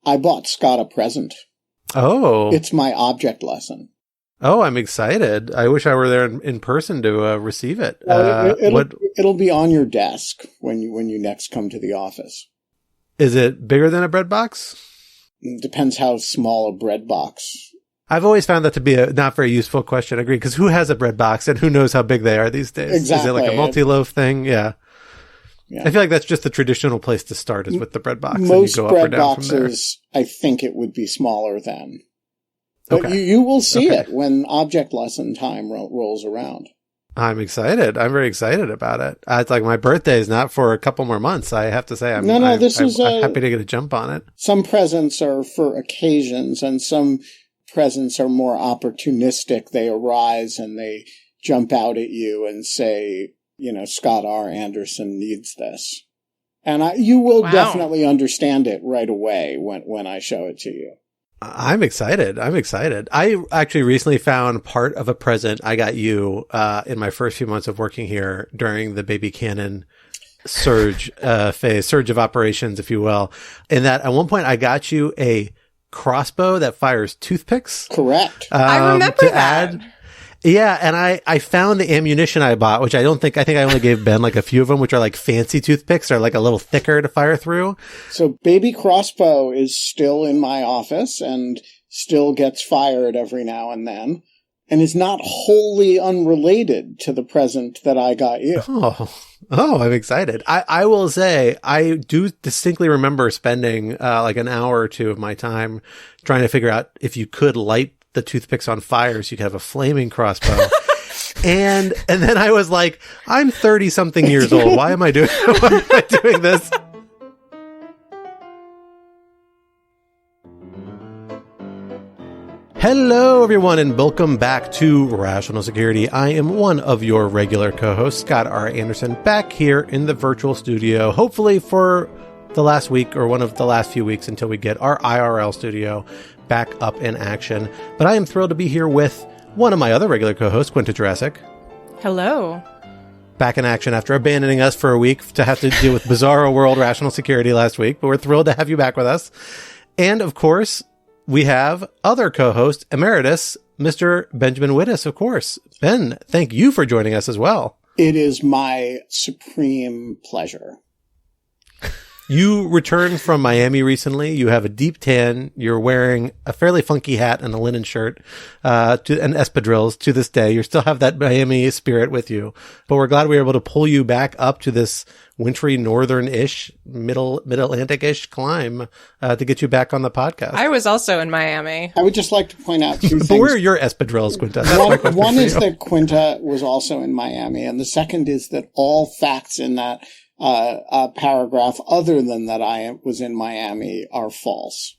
I bought Scott a present. Oh. It's my object lesson. Oh, I'm excited. I wish I were there in person to receive it. Well, it'll be on your desk when you next come to the office. Is it bigger than a bread box? It depends how small a bread box. I've always found that to be a not very useful question. I agree, because who has a bread box and who knows how big they are these days? Exactly. Is it like a multi-loaf thing? Yeah. I feel like that's just the traditional place to start is with the bread box. Most and you go bread up or down boxes, I think it would be smaller than. But you will see it when object lesson time rolls around. I'm excited. I'm very excited about it. It's like my birthday is not for a couple more months. I have to say, I'm happy to get a jump on it. Some presents are for occasions, and some presents are more opportunistic. They arise and they jump out at you and say, Scott R. Anderson needs this. And you will definitely understand it right away when I show it to you. I'm excited. I actually recently found part of a present I got you in my first few months of working here during the baby cannon surge of operations, if you will. In that at one point I got you a crossbow that fires toothpicks. Correct. I remember that. Yeah, and I found the ammunition I bought, which I think I only gave Ben like a few of them, which are like fancy toothpicks. They're like a little thicker to fire through. So baby crossbow is still in my office and still gets fired every now and then, and is not wholly unrelated to the present that I got you. Oh, I'm excited. I will say, I do distinctly remember spending like an hour or two of my time trying to figure out if you could light the toothpicks on fire so you could have a flaming crossbow. and then I was like, I'm 30 something years old. Why am I doing this? Hello, everyone, and welcome back to Rational Security. I am one of your regular co-hosts, Scott R. Anderson, back here in the virtual studio, hopefully for the last week or one of the last few weeks until we get our IRL studio back up in action. But I am thrilled to be here with one of my other regular co-hosts, Quinta Jurassic. Hello. Back in action after abandoning us for a week to have to deal with Bizarro World Rational Security last week, but we're thrilled to have you back with us. And of course, we have other co-host emeritus, Mr. Benjamin Wittes, of course. Ben, thank you for joining us as well. It is my supreme pleasure. You returned from Miami recently. You have a deep tan. You're wearing a fairly funky hat and a linen shirt, and espadrilles to this day. You still have that Miami spirit with you, but we're glad we were able to pull you back up to this wintry northern-ish, mid-Atlantic-ish climb, to get you back on the podcast. I was also in Miami. I would just like to point out two things. But where are your espadrilles, Quinta? One is that Quinta was also in Miami, and the second is that all facts in that paragraph other than that I was in Miami are false.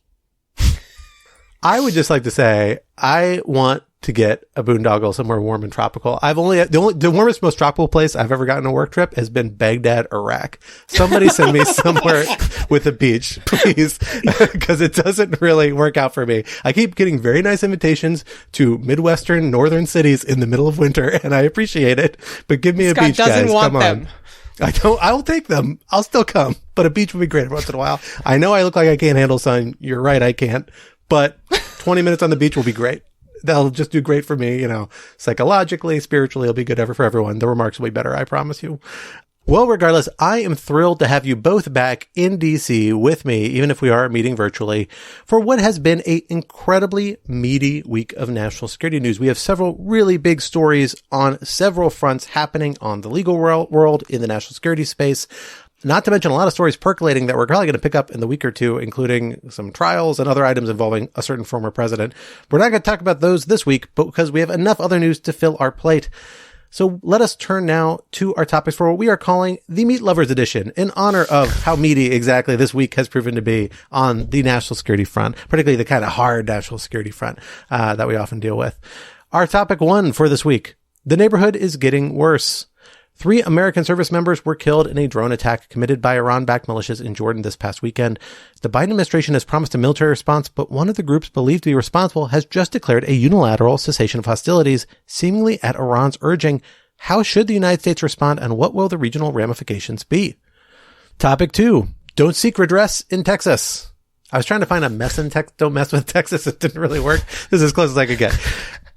I would just like to say I want to get a boondoggle somewhere warm and tropical. The warmest, most tropical place I've ever gotten a work trip has been Baghdad, Iraq. Somebody send me somewhere with a beach, please, because it doesn't really work out for me. I keep getting very nice invitations to Midwestern, northern cities in the middle of winter, and I appreciate it, but give me a beach, guys. Come on. I'll take them. I'll still come, but a beach would be great once in a while. I know I look like I can't handle sun. You're right. I can't, but 20 minutes on the beach will be great. That'll just do great for me. Psychologically, spiritually, it'll be good for everyone. The remarks will be better. I promise you. Well, regardless, I am thrilled to have you both back in DC with me, even if we are meeting virtually, for what has been an incredibly meaty week of national security news. We have several really big stories on several fronts happening on the legal world, in the national security space, not to mention a lot of stories percolating that we're probably going to pick up in the week or two, including some trials and other items involving a certain former president. We're not going to talk about those this week, but because we have enough other news to fill our plate. So let us turn now to our topics for what we are calling the Meatlovers edition, in honor of how meaty exactly this week has proven to be on the national security front, particularly the kind of hard national security front that we often deal with. Our topic one for this week: the neighborhood is getting worse. 3 American service members were killed in a drone attack committed by Iran-backed militias in Jordan this past weekend. The Biden administration has promised a military response, but one of the groups believed to be responsible has just declared a unilateral cessation of hostilities, seemingly at Iran's urging. How should the United States respond, and what will the regional ramifications be? Topic 2. Don't seek redress in Texas. I was trying to find a mess in Texas. Don't mess with Texas. It didn't really work. This is as close as I could get.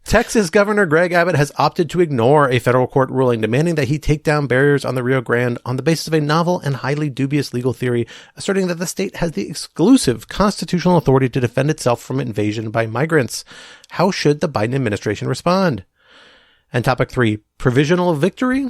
Texas Governor Greg Abbott has opted to ignore a federal court ruling demanding that he take down barriers on the Rio Grande on the basis of a novel and highly dubious legal theory, asserting that the state has the exclusive constitutional authority to defend itself from invasion by migrants. How should the Biden administration respond? And topic 3, provisional victory?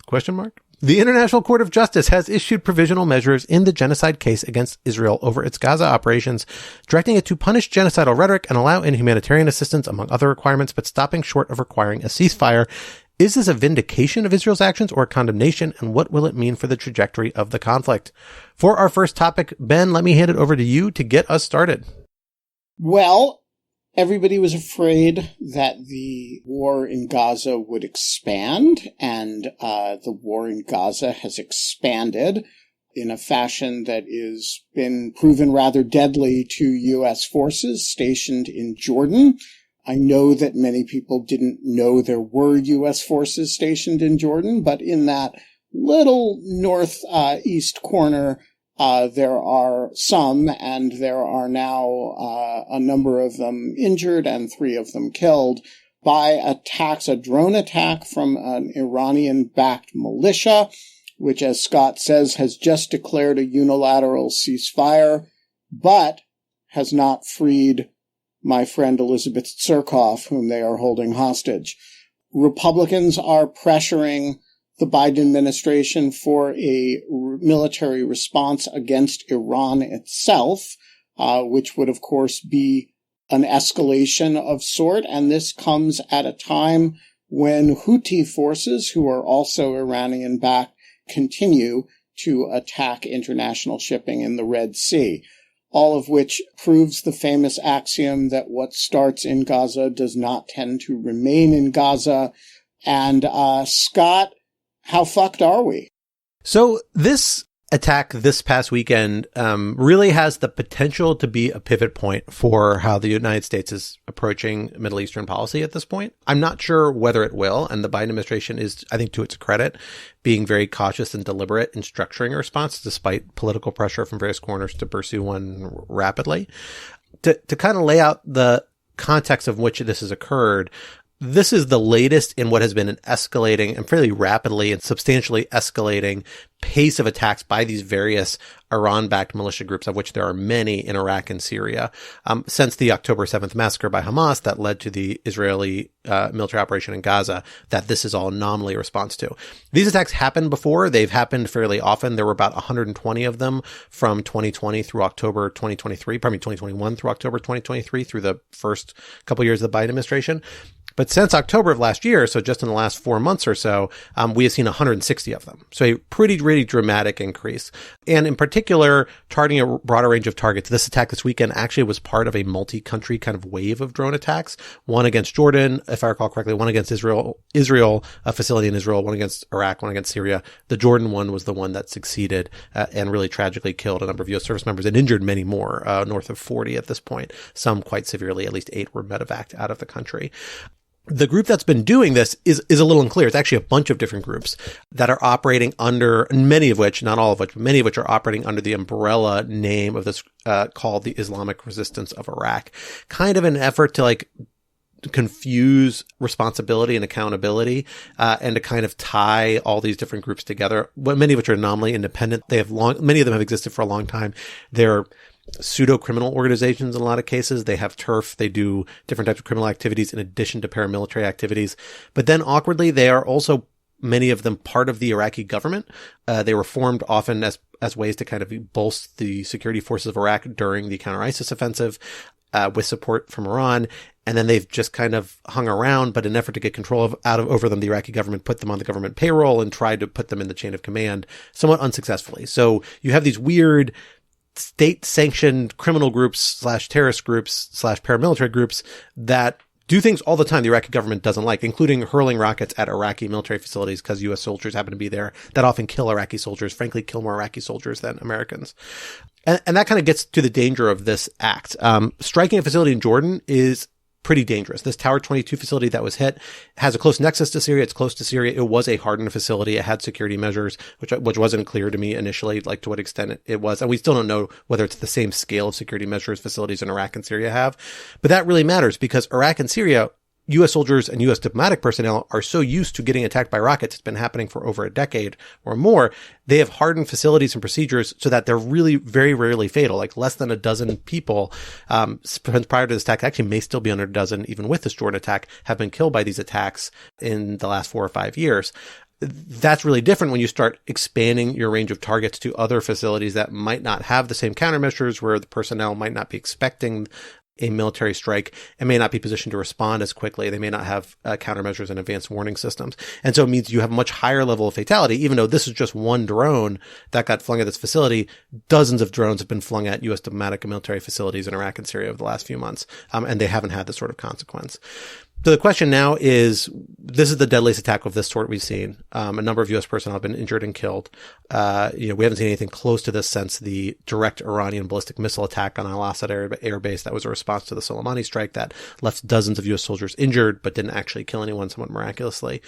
Question mark. The International Court of Justice has issued provisional measures in the genocide case against Israel over its Gaza operations, directing it to punish genocidal rhetoric and allow in humanitarian assistance, among other requirements, but stopping short of requiring a ceasefire. Is this a vindication of Israel's actions or a condemnation, and what will it mean for the trajectory of the conflict? For our first topic, Ben, let me hand it over to you to get us started. Well, everybody was afraid that the war in Gaza would expand, and the war in Gaza has expanded in a fashion that has been proven rather deadly to U.S. forces stationed in Jordan. I know that many people didn't know there were U.S. forces stationed in Jordan, but in that little northeast corner, there are some, and there are now a number of them injured and 3 of them killed by attacks, a drone attack from an Iranian-backed militia, which, as Scott says, has just declared a unilateral ceasefire, but has not freed my friend Elizabeth Tsurkov, whom they are holding hostage. Republicans are pressuring the Biden administration for a military response against Iran itself, which would, of course, be an escalation of sort. And this comes at a time when Houthi forces, who are also Iranian-backed, continue to attack international shipping in the Red Sea, all of which proves the famous axiom that what starts in Gaza does not tend to remain in Gaza. And Scott, how fucked are we? So this attack this past weekend really has the potential to be a pivot point for how the United States is approaching Middle Eastern policy at this point. I'm not sure whether it will, and the Biden administration is, I think to its credit, being very cautious and deliberate in structuring a response despite political pressure from various corners to pursue one rapidly. To kind of lay out the context of which this has occurred, this is the latest in what has been an escalating and fairly rapidly and substantially escalating pace of attacks by these various Iran-backed militia groups, of which there are many in Iraq and Syria, since the October 7th massacre by Hamas that led to the Israeli military operation in Gaza, that this is all nominally a response to. These attacks happened before. They've happened fairly often. There were about 120 of them from 2020 through October 2023, 2021 through October 2023, through the first couple years of the Biden administration. But since October of last year, so just in the last 4 months or so, we have seen 160 of them. So a pretty dramatic increase. And in particular, targeting a broader range of targets. This attack this weekend actually was part of a multi-country kind of wave of drone attacks. One against Jordan, if I recall correctly, one against Israel, a facility in Israel, one against Iraq, one against Syria. The Jordan one was the one that succeeded and really tragically killed a number of U.S. service members and injured many more, north of 40 at this point. Some quite severely, at least 8 were medevaced out of the country. The group that's been doing this is a little unclear. It's actually a bunch of different groups that are operating under, many of which, not all of which, but many of which are operating under the umbrella name of this, called the Islamic Resistance of Iraq. Kind of an effort to confuse responsibility and accountability, and to kind of tie all these different groups together. Many of which are nominally independent. Many of them have existed for a long time. They're pseudo-criminal organizations in a lot of cases. They have turf. They do different types of criminal activities in addition to paramilitary activities. But then awkwardly, they are also, many of them, part of the Iraqi government. They were formed often as ways to kind of bolster the security forces of Iraq during the counter-ISIS offensive, with support from Iran. And then they've just kind of hung around, but in an effort to get control over them, the Iraqi government put them on the government payroll and tried to put them in the chain of command somewhat unsuccessfully. So you have these weird state-sanctioned criminal groups / terrorist groups / paramilitary groups that do things all the time the Iraqi government doesn't like, including hurling rockets at Iraqi military facilities because U.S. soldiers happen to be there, that often kill Iraqi soldiers, frankly, kill more Iraqi soldiers than Americans. And that kind of gets to the danger of this act. Striking a facility in Jordan is pretty dangerous. This Tower 22 facility that was hit has a close nexus to Syria. It's close to Syria. It was a hardened facility. It had security measures, which wasn't clear to me initially, like to what extent it was. And we still don't know whether it's the same scale of security measures facilities in Iraq and Syria have. But that really matters because Iraq and Syria, U.S. soldiers and U.S. diplomatic personnel are so used to getting attacked by rockets. It's been happening for over a decade or more. They have hardened facilities and procedures so that they're really very rarely fatal. Like less than a dozen people, prior to this attack, actually may still be under a dozen, even with this Jordan attack, have been killed by these attacks in the last 4 or 5 years. That's really different when you start expanding your range of targets to other facilities that might not have the same countermeasures, where the personnel might not be expecting a military strike and may not be positioned to respond as quickly. They may not have countermeasures and advanced warning systems. And so it means you have a much higher level of fatality, even though this is just one drone that got flung at this facility. Dozens of drones have been flung at U.S. diplomatic and military facilities in Iraq and Syria over the last few months. And they haven't had this sort of consequence. So the question now is, this is the deadliest attack of this sort we've seen. A number of U.S. personnel have been injured and killed. We haven't seen anything close to this since the direct Iranian ballistic missile attack on Al Asad air base. That was a response to the Soleimani strike that left dozens of U.S. soldiers injured, but didn't actually kill anyone somewhat miraculously.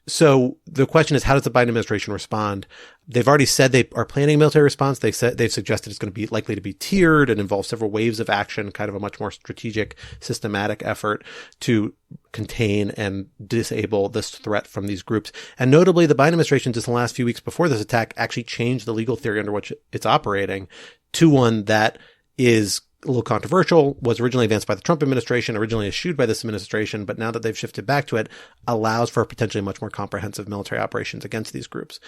So the question is, how does the Biden administration respond? They've already said they are planning a military response. They've suggested it's going to be likely to be tiered and involve several waves of action, kind of a much more strategic, systematic effort to contain and disable this threat from these groups. And notably, the Biden administration, just in the last few weeks before this attack, actually changed the legal theory under which it's operating to one that is a little controversial, was originally advanced by the Trump administration, originally eschewed by this administration, but now that they've shifted back to it, allows for potentially much more comprehensive military operations against these groups.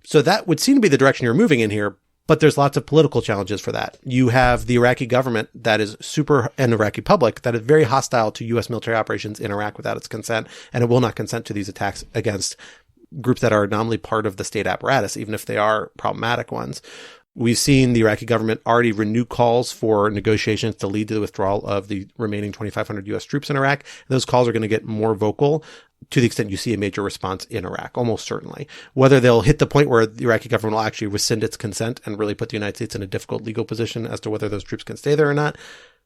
So that would seem to be the direction you're moving in here, but there's lots of political challenges for that. You have the Iraqi government that is and the Iraqi public that is very hostile to U.S. military operations in Iraq without its consent, and it will not consent to these attacks against groups that are nominally part of the state apparatus, even if they are problematic ones. We've seen the Iraqi government already renew calls for negotiations to lead to the withdrawal of the remaining 2,500 U.S. troops in Iraq. Those calls are going to get more vocal to the extent you see a major response in Iraq, almost certainly. Whether they'll hit the point where the Iraqi government will actually rescind its consent and really put the United States in a difficult legal position as to whether those troops can stay there or not,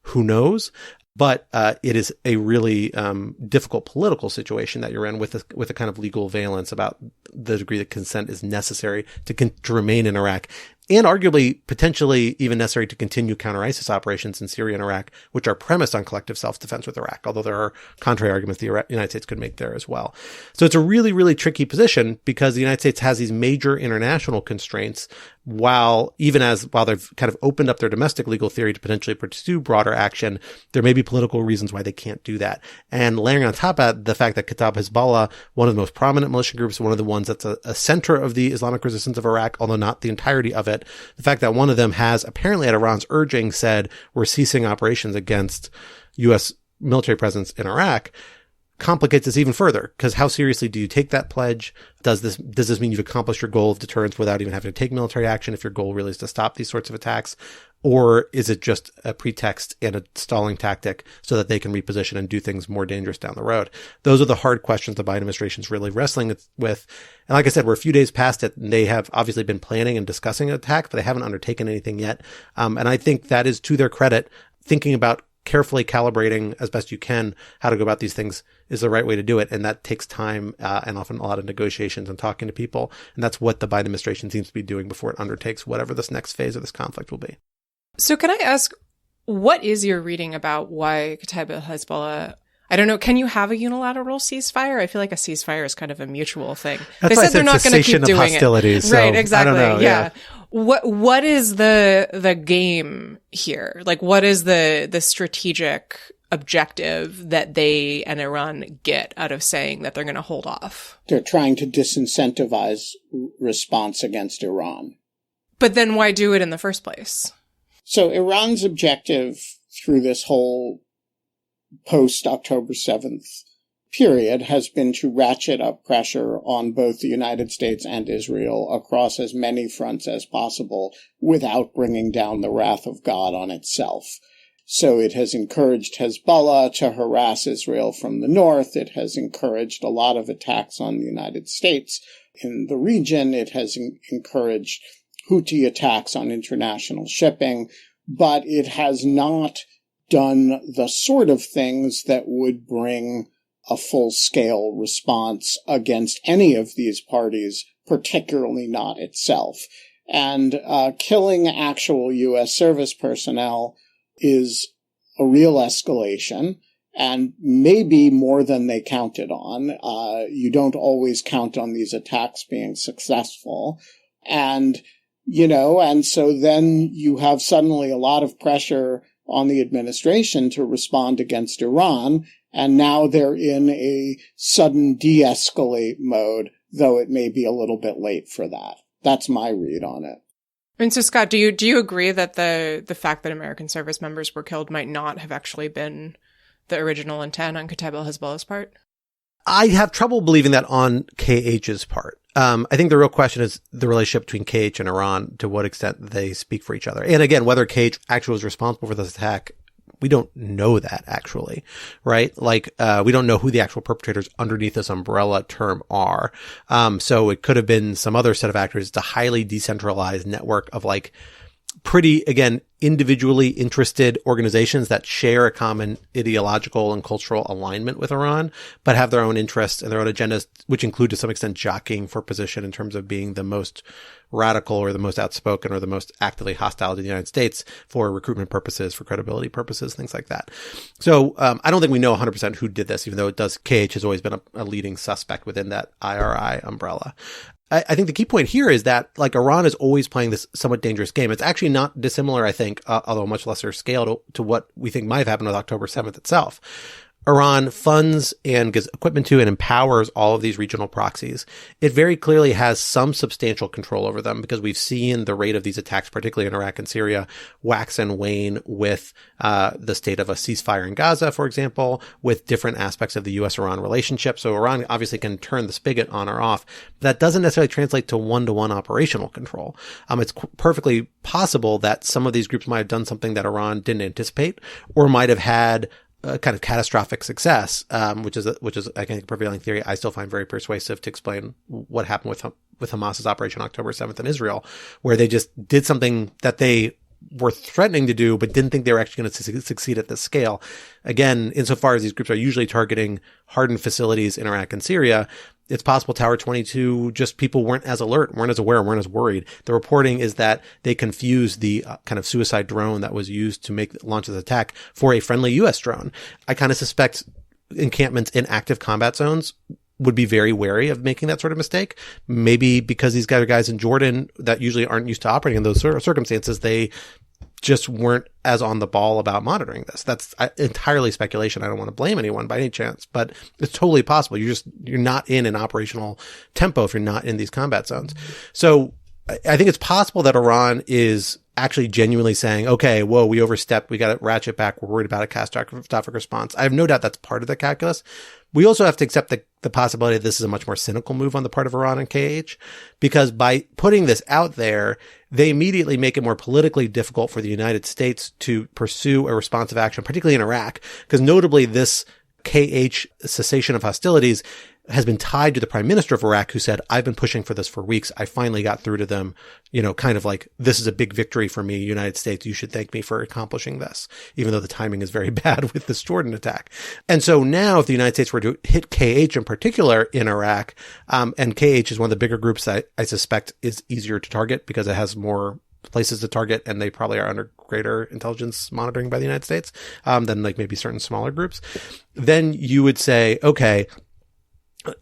who knows? But it is a really difficult political situation that you're in with a kind of legal valence about the degree that consent is necessary to remain in Iraq, and arguably potentially even necessary to continue counter-ISIS operations in Syria and Iraq, which are premised on collective self-defense with Iraq, although there are contrary arguments the United States could make there as well. So it's a really, really tricky position because the United States has these major international constraints while they've kind of opened up their domestic legal theory to potentially pursue broader action. There may be political reasons why they can't do that. And layering on top of that, the fact that Kataib Hezbollah, one of the most prominent militia groups, one of the ones that's a center of the Islamic resistance of Iraq, although not the entirety of it, the fact that one of them has apparently at Iran's urging said, we're ceasing operations against U.S. military presence in Iraq, complicates this even further, because how seriously do you take that pledge? Does this mean you've accomplished your goal of deterrence without even having to take military action if your goal really is to stop these sorts of attacks? Or is it just a pretext and a stalling tactic so that they can reposition and do things more dangerous down the road? Those are the hard questions the Biden administration is really wrestling with. And like I said, we're a few days past it, and they have obviously been planning and discussing an attack, but they haven't undertaken anything yet. And I think that is to their credit. Thinking about carefully calibrating as best you can how to go about these things is the right way to do it. And that takes time and often a lot of negotiations and talking to people. And that's what the Biden administration seems to be doing before it undertakes whatever this next phase of this conflict will be. So can I ask, what is your reading about why Kataib Hezbollah, I don't know, can you have a unilateral ceasefire? I feel like a ceasefire is kind of a mutual thing. That's they said they're not going to keep doing hostilities, it. So right, exactly. I don't know, yeah. What is the game here? Like, what is the strategic objective that they and Iran get out of saying that they're going to hold off? They're trying to disincentivize response against Iran. But then why do it in the first place? So Iran's objective through this whole post-October 7th period has been to ratchet up pressure on both the United States and Israel across as many fronts as possible without bringing down the wrath of God on itself. So it has encouraged Hezbollah to harass Israel from the north. It has encouraged a lot of attacks on the United States in the region. It has encouraged Houthi attacks on international shipping, but it has not done the sort of things that would bring a full-scale response against any of these parties, particularly not itself. And killing actual U.S. service personnel is a real escalation, and maybe more than they counted on. You don't always count on these attacks being successful. And, and so then you have suddenly a lot of pressure on the administration to respond against Iran, and now they're in a sudden de-escalate mode, though it may be a little bit late for that. That's my read on it. And so, Scott, do you agree that the fact that American service members were killed might not have actually been the original intent on Kataib al-Hezbollah's part? I have trouble believing that on KH's part. I think the real question is the relationship between KH and Iran, to what extent they speak for each other. And again, whether KH actually was responsible for this attack, we don't know that actually, right? Like, we don't know who the actual perpetrators underneath this umbrella term are. So it could have been some other set of actors. It's a highly decentralized network of like pretty, again, individually interested organizations that share a common ideological and cultural alignment with Iran, but have their own interests and their own agendas, which include to some extent jockeying for position in terms of being the most radical or the most outspoken or the most actively hostile to the United States for recruitment purposes, for credibility purposes, things like that. So I don't think we know 100% who did this, even though KH has always been a leading suspect within that IRI umbrella. I think the key point here is that, like, Iran is always playing this somewhat dangerous game. It's actually not dissimilar, I think, although much lesser scale to what we think might have happened with October 7th itself. Iran funds and gives equipment to and empowers all of these regional proxies. It very clearly has some substantial control over them because we've seen the rate of these attacks, particularly in Iraq and Syria, wax and wane with the state of a ceasefire in Gaza, for example, with different aspects of the U.S.-Iran relationship. So Iran obviously can turn the spigot on or off. That doesn't necessarily translate to one-to-one operational control. It's perfectly possible that some of these groups might have done something that Iran didn't anticipate or might have had a kind of catastrophic success, which is I think a prevailing theory I still find very persuasive to explain what happened with Hamas's Operation October 7th in Israel, where they just did something that they were threatening to do, but didn't think they were actually going to succeed at this scale. Again, insofar as these groups are usually targeting hardened facilities in Iraq and Syria, it's possible Tower 22, just people weren't as alert, weren't as aware, weren't as worried. The reporting is that they confused the kind of suicide drone that was used to launch this attack for a friendly U.S. drone. I kind of suspect encampments in active combat zones would be very wary of making that sort of mistake. Maybe because these guys in Jordan that usually aren't used to operating in those circumstances, they just weren't as on the ball about monitoring this. That's entirely speculation. I don't want to blame anyone by any chance, but it's totally possible. You're not in an operational tempo if you're not in these combat zones. So I think it's possible that Iran is actually genuinely saying, okay, whoa, we overstepped. We got to ratchet back. We're worried about a catastrophic response. I have no doubt that's part of the calculus. We also have to accept the possibility that this is a much more cynical move on the part of Iran and KH, because by putting this out there, they immediately make it more politically difficult for the United States to pursue a responsive action, particularly in Iraq, because notably this KH cessation of hostilities has been tied to the prime minister of Iraq, who said, I've been pushing for this for weeks. I finally got through to them, kind of like, this is a big victory for me, United States. You should thank me for accomplishing this, even though the timing is very bad with this Jordan attack. And so now if the United States were to hit KH in particular in Iraq, and KH is one of the bigger groups that I suspect is easier to target because it has more places to target and they probably are under greater intelligence monitoring by the United States, than like maybe certain smaller groups, then you would say, okay,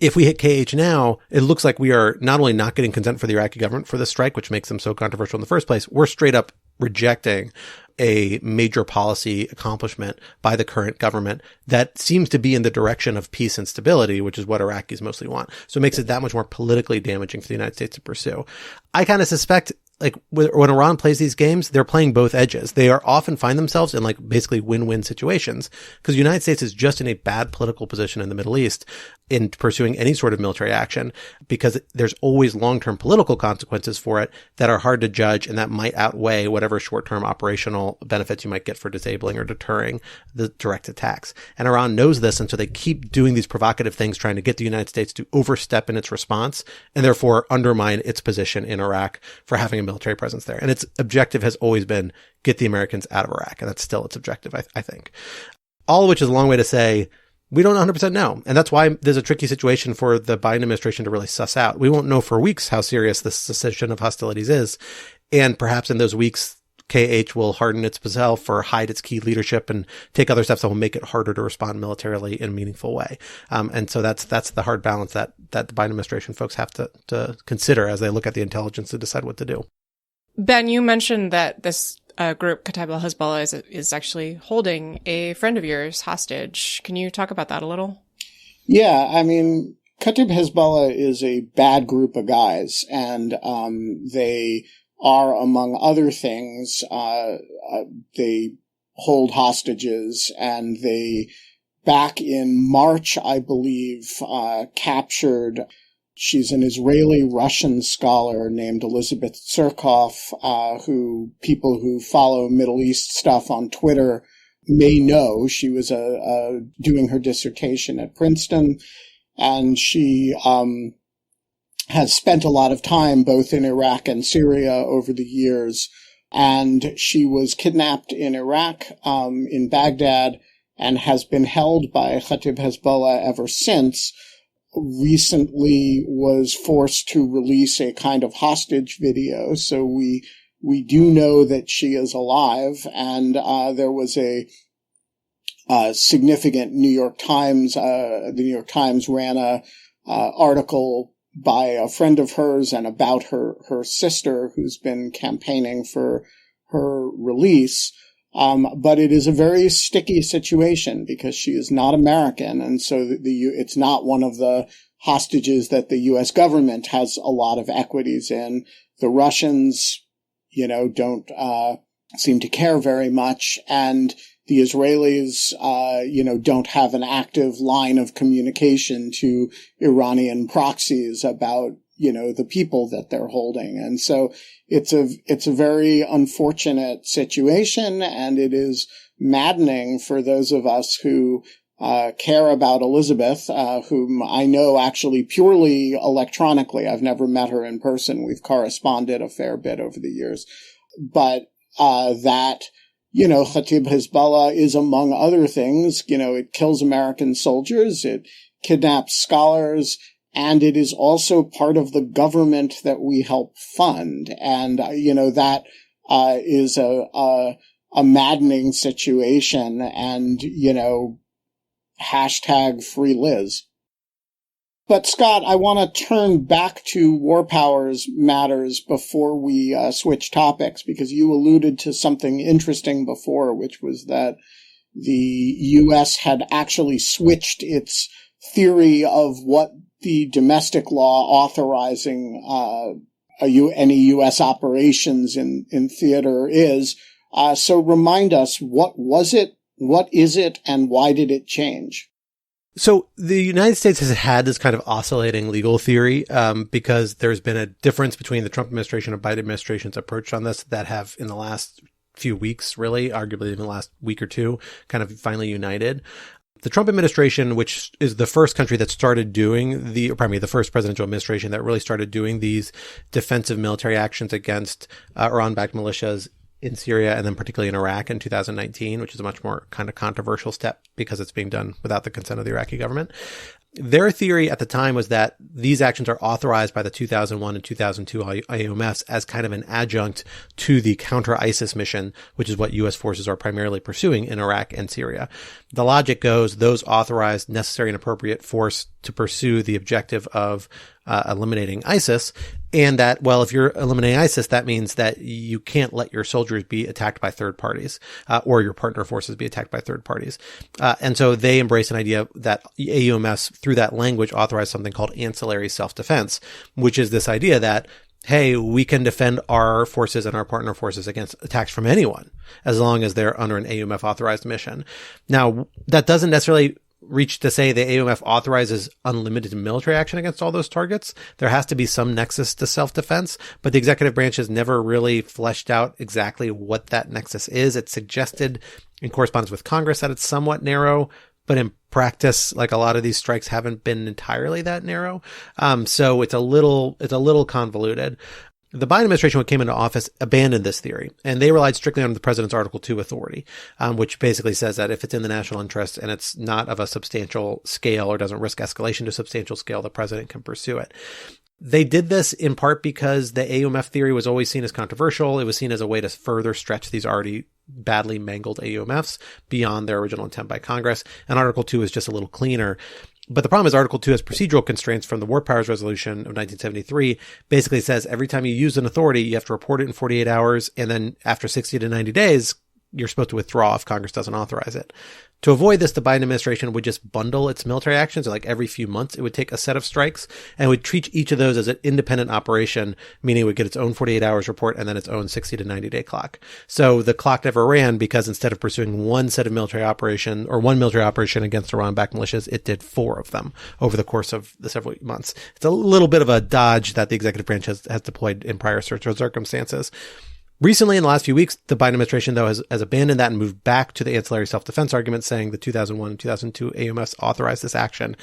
if we hit KH now, it looks like we are not only not getting consent for the Iraqi government for this strike, which makes them so controversial in the first place, we're straight up rejecting a major policy accomplishment by the current government that seems to be in the direction of peace and stability, which is what Iraqis mostly want. So it makes it that much more politically damaging for the United States to pursue. I kind of suspect, like, when Iran plays these games, they're playing both edges. They are often find themselves in like basically win-win situations because the United States is just in a bad political position in the Middle East in pursuing any sort of military action because there's always long-term political consequences for it that are hard to judge and that might outweigh whatever short-term operational benefits you might get for disabling or deterring the direct attacks. And Iran knows this, and so they keep doing these provocative things trying to get the United States to overstep in its response and therefore undermine its position in Iraq for having a military presence there. And its objective has always been get the Americans out of Iraq. And that's still its objective, I think. All of which is a long way to say, we don't 100% know. And that's why there's a tricky situation for the Biden administration to really suss out. We won't know for weeks how serious this cessation of hostilities is. And perhaps in those weeks, KH will harden itself or hide its key leadership and take other steps that will make it harder to respond militarily in a meaningful way. And so that's the hard balance that the Biden administration folks have to consider as they look at the intelligence to decide what to do. Ben, you mentioned that this group, Kataib al-Hezbollah, is actually holding a friend of yours hostage. Can you talk about that a little? Yeah, I mean, Kataib Hezbollah is a bad group of guys, and they are, among other things, they hold hostages, and they, back in March, I believe, captured, she's an Israeli-Russian scholar named Elizabeth Surkoff, who people who follow Middle East stuff on Twitter may know. She was doing her dissertation at Princeton, and she has spent a lot of time both in Iraq and Syria over the years. And she was kidnapped in Iraq, in Baghdad, and has been held by Kataib Hezbollah ever since. Recently was forced to release a kind of hostage video. So we do know that she is alive. And there was a significant New York Times, the New York Times ran a article by a friend of hers and about her sister, who's been campaigning for her release. But it is a very sticky situation because she is not American. And so it's not one of the hostages that the U.S. government has a lot of equities in. The Russians, don't seem to care very much. And the Israelis, don't have an active line of communication to Iranian proxies about, the people that they're holding. And so it's a very unfortunate situation, and it is maddening for those of us who care about Elizabeth, whom I know actually purely electronically. I've never met her in person. We've corresponded a fair bit over the years. But that Kataib Hezbollah is, among other things, it kills American soldiers, it kidnaps scholars, and it is also part of the government that we help fund. And, that is a maddening situation, and, hashtag free Liz. But Scott, I want to turn back to war powers matters before we switch topics, because you alluded to something interesting before, which was that the U.S. had actually switched its theory of what the domestic law authorizing any U.S. operations in theater is. So remind us, what was it, what is it, and why did it change? So the United States has had this kind of oscillating legal theory because there's been a difference between the Trump administration and Biden administration's approach on this that have, in the last few weeks, really, arguably in the last week or two, kind of finally united. The Trump administration, which is the first country that started doing the first presidential administration that really started doing these defensive military actions against Iran-backed militias in Syria and then particularly in Iraq in 2019, which is a much more kind of controversial step because it's being done without the consent of the Iraqi government. Their theory at the time was that these actions are authorized by the 2001 and 2002 IUMFs as kind of an adjunct to the counter-ISIS mission, which is what U.S. forces are primarily pursuing in Iraq and Syria. The logic goes, those authorized necessary and appropriate force to pursue the objective of eliminating ISIS, and that, well, if you're eliminating ISIS, that means that you can't let your soldiers be attacked by third parties, or your partner forces be attacked by third parties. And so they embrace an idea that AUMS, through that language, authorize something called ancillary self-defense, which is this idea that, hey, we can defend our forces and our partner forces against attacks from anyone, as long as they're under an AUMF authorized mission. Now, that doesn't necessarily reach to say the AUMF authorizes unlimited military action against all those targets. There has to be some nexus to self-defense, but the executive branch has never really fleshed out exactly what that nexus is. It's suggested in correspondence with Congress that it's somewhat narrow, but in practice, like a lot of these strikes haven't been entirely that narrow. So it's a little convoluted. The Biden administration, when it came into office, abandoned this theory, and they relied strictly on the president's Article 2 authority, which basically says that if it's in the national interest and it's not of a substantial scale or doesn't risk escalation to a substantial scale, the president can pursue it. They did this in part because the AUMF theory was always seen as controversial. It was seen as a way to further stretch these already badly mangled AUMFs beyond their original intent by Congress, and Article 2 is just a little cleaner. But the problem is Article 2 has procedural constraints from the War Powers Resolution of 1973. Basically says every time you use an authority, you have to report it in 48 hours. And then after 60 to 90 days, you're supposed to withdraw if Congress doesn't authorize it. To avoid this, the Biden administration would just bundle its military actions. Like every few months, it would take a set of strikes and would treat each of those as an independent operation, meaning it would get its own 48 hours report and then its own 60 to 90 day clock. So the clock never ran because instead of pursuing one set of military operation or one military operation against Iran-backed militias, it did 4 of them over the course of the several months. It's a little bit of a dodge that the executive branch has deployed in prior circumstances. Recently, in the last few weeks, the Biden administration, though, has abandoned that and moved back to the ancillary self-defense argument, saying the 2001 and 2002 AUMFs authorized this action.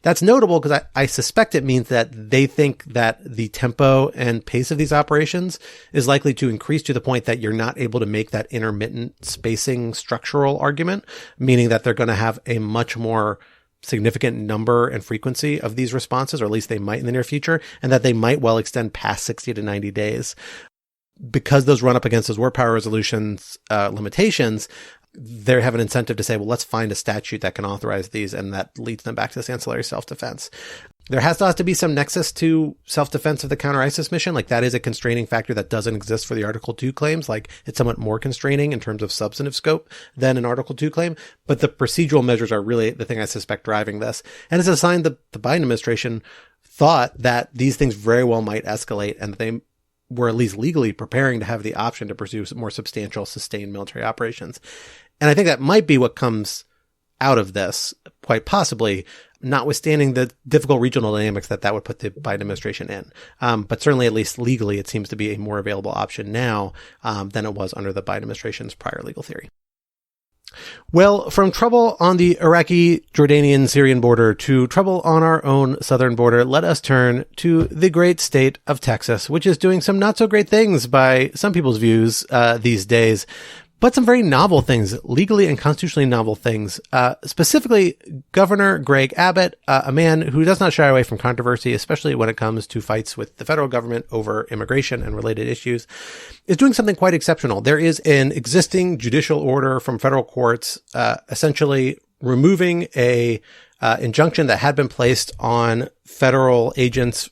That's notable because I suspect it means that they think that the tempo and pace of these operations is likely to increase to the point that you're not able to make that intermittent spacing structural argument, meaning that they're going to have a much more significant number and frequency of these responses, or at least they might in the near future, and that they might well extend past 60 to 90 days. Because those run up against those War Power Resolutions limitations, they have an incentive to say, well, let's find a statute that can authorize these, and that leads them back to this ancillary self-defense. There has to be some nexus to self-defense of the counter-ISIS mission. Like that is a constraining factor that doesn't exist for the Article 2 claims. Like it's somewhat more constraining in terms of substantive scope than an Article 2 claim. But the procedural measures are really the thing I suspect driving this. And it's a sign that the Biden administration thought that these things very well might escalate and that they were at least legally preparing to have the option to pursue more substantial, sustained military operations. And I think that might be what comes out of this, quite possibly, notwithstanding the difficult regional dynamics that would put the Biden administration in. But certainly, at least legally, it seems to be a more available option now than it was under the Biden administration's prior legal theory. Well, from trouble on the Iraqi-Jordanian-Syrian border to trouble on our own southern border, let us turn to the great state of Texas, which is doing some not so great things by some people's views these days, but some very novel things, legally and constitutionally novel things. Specifically, Governor Greg Abbott, a man who does not shy away from controversy, especially when it comes to fights with the federal government over immigration and related issues, is doing something quite exceptional. There is an existing judicial order from federal courts, essentially removing a injunction that had been placed on federal agents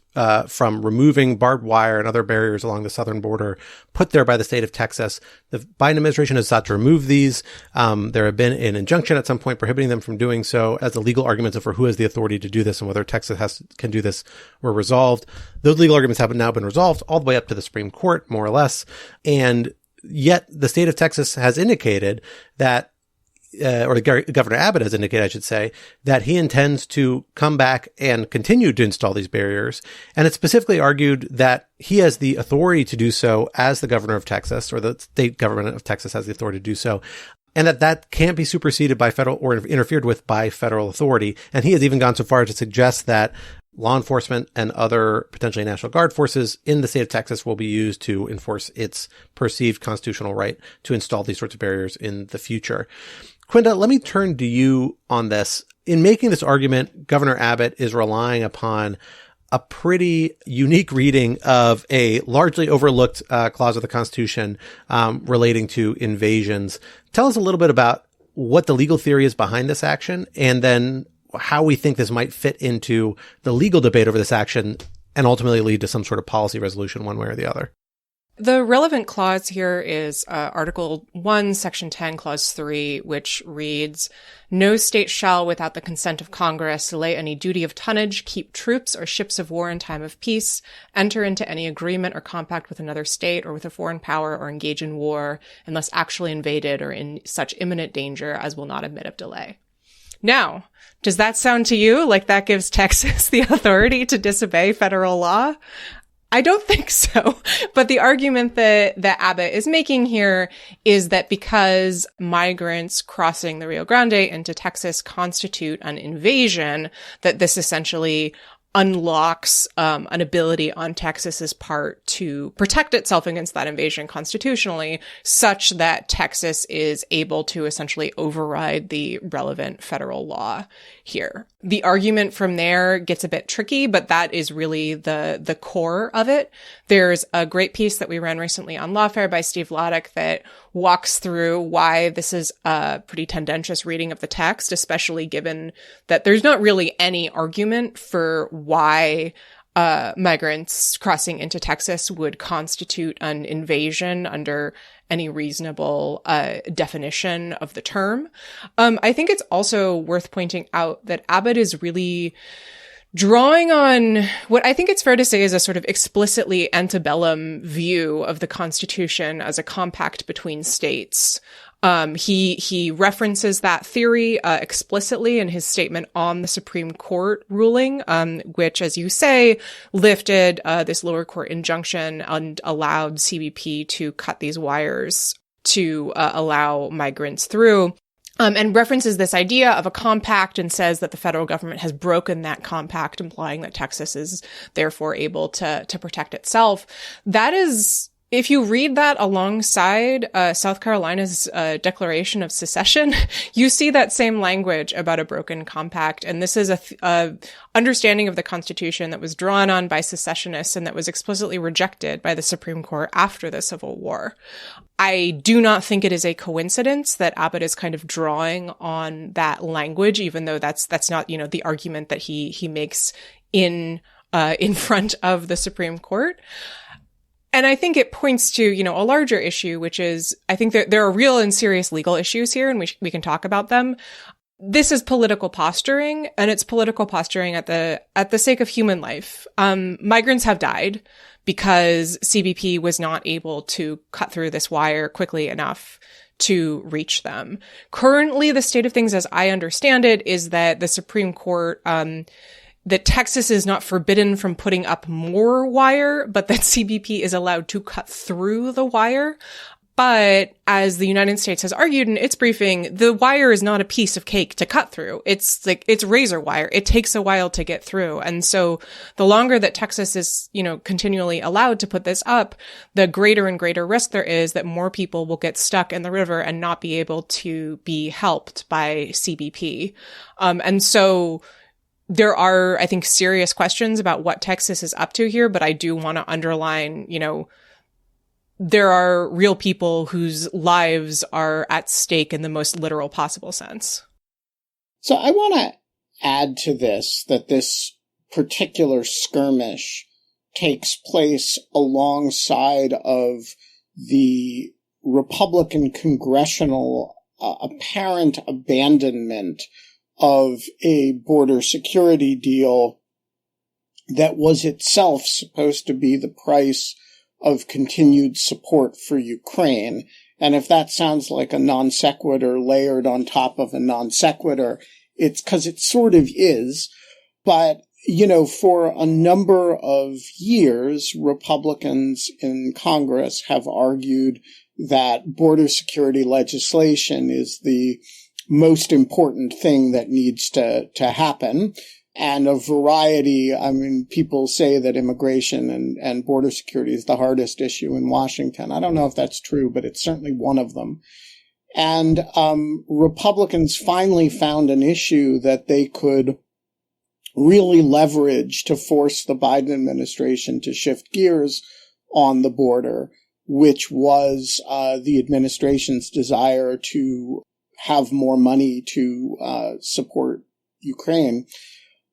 from removing barbed wire and other barriers along the southern border put there by the state of Texas. The Biden administration has sought to remove these. There have been an injunction at some point prohibiting them from doing so, as the legal arguments for who has the authority to do this and whether Texas can do this were resolved. Those legal arguments have now been resolved all the way up to the Supreme Court, more or less. And yet the state of Texas has indicated that or Governor Abbott has indicated, I should say, that he intends to come back and continue to install these barriers. And it specifically argued that he has the authority to do so as the governor of Texas, or the state government of Texas has the authority to do so, and that can't be superseded by federal or interfered with by federal authority. And he has even gone so far to suggest that law enforcement and other potentially National Guard forces in the state of Texas will be used to enforce its perceived constitutional right to install these sorts of barriers in the future. Quinta, let me turn to you on this. In making this argument, Governor Abbott is relying upon a pretty unique reading of a largely overlooked clause of the Constitution relating to invasions. Tell us a little bit about what the legal theory is behind this action, and then how we think this might fit into the legal debate over this action and ultimately lead to some sort of policy resolution one way or the other. The relevant clause here is Article 1, Section 10, Clause 3, which reads, "No state shall, without the consent of Congress, lay any duty of tonnage, keep troops or ships of war in time of peace, enter into any agreement or compact with another state or with a foreign power, or engage in war, unless actually invaded or in such imminent danger as will not admit of delay." Now, does that sound to you like that gives Texas the authority to disobey federal law? I don't think so. But the argument that Abbott is making here is that because migrants crossing the Rio Grande into Texas constitute an invasion, that this essentially unlocks an ability on Texas's part to protect itself against that invasion constitutionally, such that Texas is able to essentially override the relevant federal law here. The argument from there gets a bit tricky, but that is really the core of it. There's a great piece that we ran recently on Lawfare by Steve Loddick that walks through why this is a pretty tendentious reading of the text, especially given that there's not really any argument for why migrants crossing into Texas would constitute an invasion under any reasonable definition of the term. I think it's also worth pointing out that Abbott is really drawing on what I think it's fair to say is a sort of explicitly antebellum view of the Constitution as a compact between states. He references that theory explicitly in his statement on the Supreme Court ruling, which, as you say, lifted this lower court injunction and allowed CBP to cut these wires to allow migrants through. And references this idea of a compact and says that the federal government has broken that compact, implying that Texas is therefore able to protect itself. That is, if you read that alongside South Carolina's Declaration of Secession, you see that same language about a broken compact. And this is a understanding of the Constitution that was drawn on by secessionists and that was explicitly rejected by the Supreme Court after the Civil War. I do not think it is a coincidence that Abbott is kind of drawing on that language, even though that's not, the argument that he makes in front of the Supreme Court. And I think it points to, a larger issue, which is, I think that there are real and serious legal issues here, and we can talk about them. This is political posturing, and it's political posturing at the sake of human life. Migrants have died because CBP was not able to cut through this wire quickly enough to reach them. Currently, the state of things, as I understand it, is that the Supreme Court, that Texas is not forbidden from putting up more wire, but that CBP is allowed to cut through the wire. But as the United States has argued in its briefing, the wire is not a piece of cake to cut through. It's razor wire. It takes a while to get through. And so the longer that Texas is, continually allowed to put this up, the greater and greater risk there is that more people will get stuck in the river and not be able to be helped by CBP. And so there are, I think, serious questions about what Texas is up to here, but I do want to underline, there are real people whose lives are at stake in the most literal possible sense. So I want to add to this that this particular skirmish takes place alongside of the Republican congressional apparent abandonment of a border security deal that was itself supposed to be the price of continued support for Ukraine. And if that sounds like a non sequitur layered on top of a non sequitur, it's because it sort of is. But, for a number of years, Republicans in Congress have argued that border security legislation is the most important thing that needs to happen. And a variety, people say that immigration and border security is the hardest issue in Washington. I don't know if that's true, but it's certainly one of them. And Republicans finally found an issue that they could really leverage to force the Biden administration to shift gears on the border, which was the administration's desire to have more money to support Ukraine.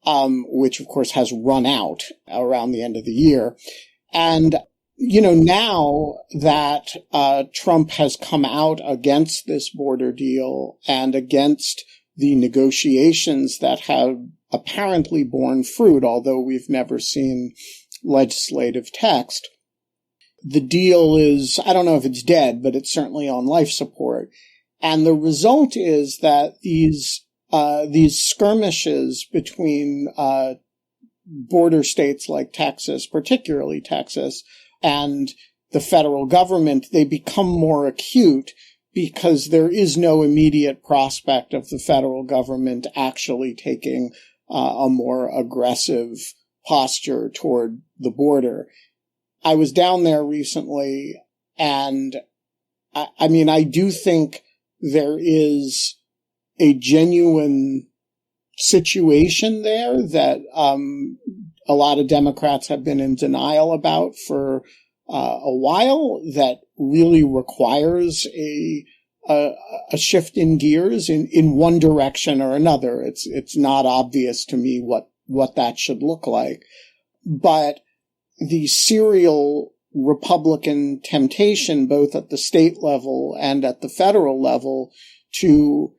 Which of course has run out around the end of the year. And, now that Trump has come out against this border deal and against the negotiations that have apparently borne fruit, although we've never seen legislative text, the deal is, I don't know if it's dead, but it's certainly on life support. And the result is that these skirmishes between border states like Texas, particularly Texas, and the federal government, they become more acute because there is no immediate prospect of the federal government actually taking a more aggressive posture toward the border. I was down there recently, and I do think there is a genuine situation there that a lot of Democrats have been in denial about for a while, that really requires a shift in gears in one direction or another. It's not obvious to me what that should look like. But the serial Republican temptation, both at the state level and at the federal level, to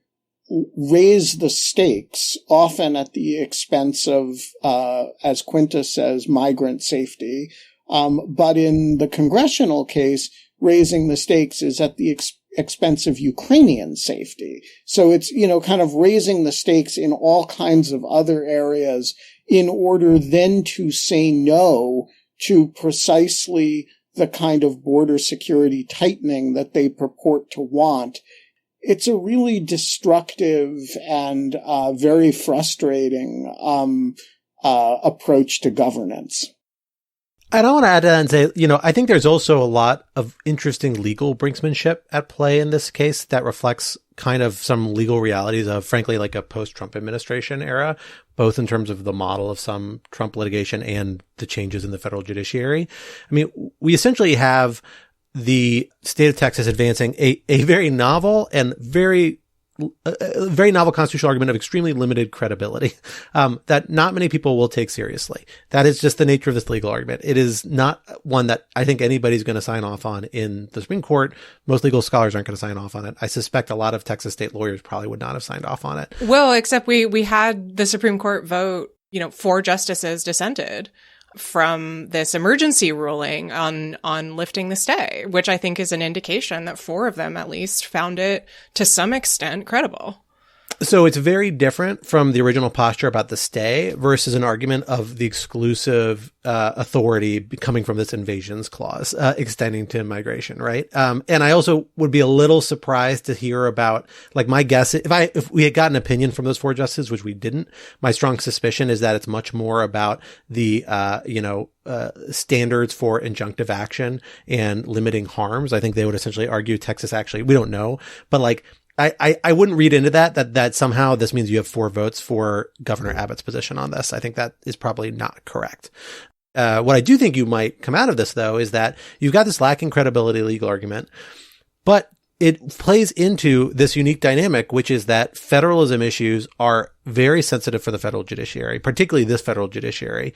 raise the stakes, often at the expense of, as Quinta says, migrant safety. But in the congressional case, raising the stakes is at the expense of Ukrainian safety. So it's, kind of raising the stakes in all kinds of other areas in order then to say no to precisely the kind of border security tightening that they purport to want. It's a really destructive and very frustrating approach to governance. And I want to add to that and say, I think there's also a lot of interesting legal brinksmanship at play in this case that reflects kind of some legal realities of, frankly, like a post-Trump administration era, both in terms of the model of some Trump litigation and the changes in the federal judiciary. I mean, we essentially have the state of Texas advancing a very novel and very novel constitutional argument of extremely limited credibility, that not many people will take seriously. That is just the nature of this legal argument. It is not one that I think anybody's going to sign off on in the Supreme Court. Most legal scholars aren't going to sign off on it. I suspect a lot of Texas state lawyers probably would not have signed off on it. Well, except we had the Supreme Court vote, 4 justices dissented from this emergency ruling on lifting the stay, which I think is an indication that 4 of them at least found it to some extent credible. So it's very different from the original posture about the stay versus an argument of the exclusive authority coming from this invasions clause extending to migration, right? And I also would be a little surprised to hear about, like, my guess, if we had gotten an opinion from those 4 justices, which we didn't, my strong suspicion is that it's much more about the standards for injunctive action and limiting harms. I think they would essentially argue Texas actually, we don't know, but like, I wouldn't read into that somehow this means you have 4 votes for Governor Abbott's position on this. I think that is probably not correct. What I do think you might come out of this, though, is that you've got this lacking credibility legal argument, but it plays into this unique dynamic, which is that federalism issues are very sensitive for the federal judiciary, particularly this federal judiciary,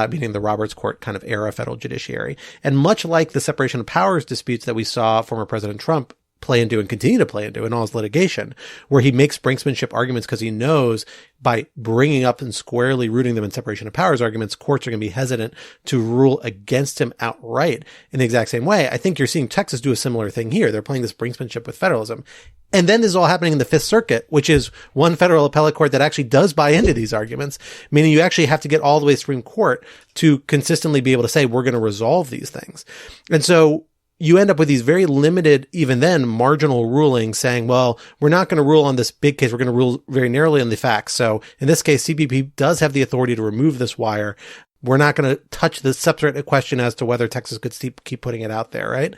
meaning the Roberts Court kind of era federal judiciary. And much like the separation of powers disputes that we saw former President Trump play into and continue to play into in all his litigation, where he makes brinksmanship arguments because he knows by bringing up and squarely rooting them in separation of powers arguments, courts are going to be hesitant to rule against him outright in the exact same way. I think you're seeing Texas do a similar thing here. They're playing this brinksmanship with federalism. And then this is all happening in the Fifth Circuit, which is one federal appellate court that actually does buy into these arguments, meaning you actually have to get all the way to the Supreme Court to consistently be able to say, we're going to resolve these things. And so you end up with these very limited, even then, marginal rulings saying, well, we're not going to rule on this big case. We're going to rule very narrowly on the facts. So in this case, CBP does have the authority to remove this wire. We're not going to touch the separate question as to whether Texas could keep putting it out there, right?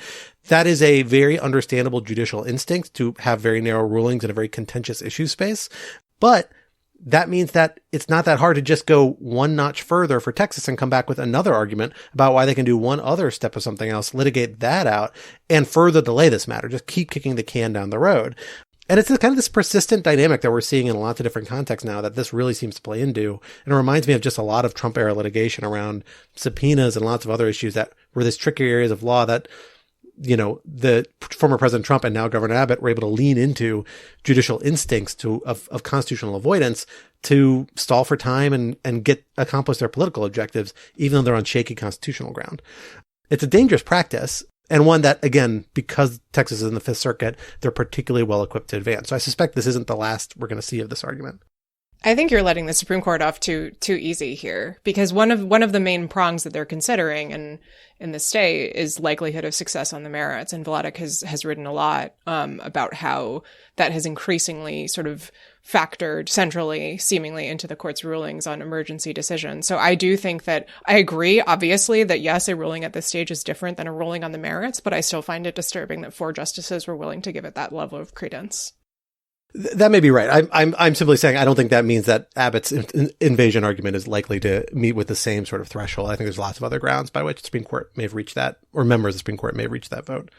That is a very understandable judicial instinct to have very narrow rulings in a very contentious issue space. But that means that it's not that hard to just go one notch further for Texas and come back with another argument about why they can do one other step of something else, litigate that out, and further delay this matter. Just keep kicking the can down the road. And it's kind of this persistent dynamic that we're seeing in lots of different contexts now that this really seems to play into. And it reminds me of just a lot of Trump-era litigation around subpoenas and lots of other issues that were this tricky areas of law that, the former President Trump and now Governor Abbott were able to lean into judicial instincts of constitutional avoidance to stall for time and accomplish their political objectives, even though they're on shaky constitutional ground. It's a dangerous practice, and one that, again, because Texas is in the Fifth Circuit, they're particularly well equipped to advance. So I suspect this isn't the last we're going to see of this argument. I think you're letting the Supreme Court off too easy here, because one of the main prongs that they're considering in the state is likelihood of success on the merits. And Vladeck has written a lot about how that has increasingly sort of factored centrally, seemingly, into the court's rulings on emergency decisions. So I do think that I agree, obviously, that yes, a ruling at this stage is different than a ruling on the merits, but I still find it disturbing that 4 justices were willing to give it that level of credence. That may be right. I'm simply saying I don't think that means that Abbott's invasion argument is likely to meet with the same sort of threshold. I think there's lots of other grounds by which the Supreme Court may have reached that, or members of the Supreme Court may have reached that vote.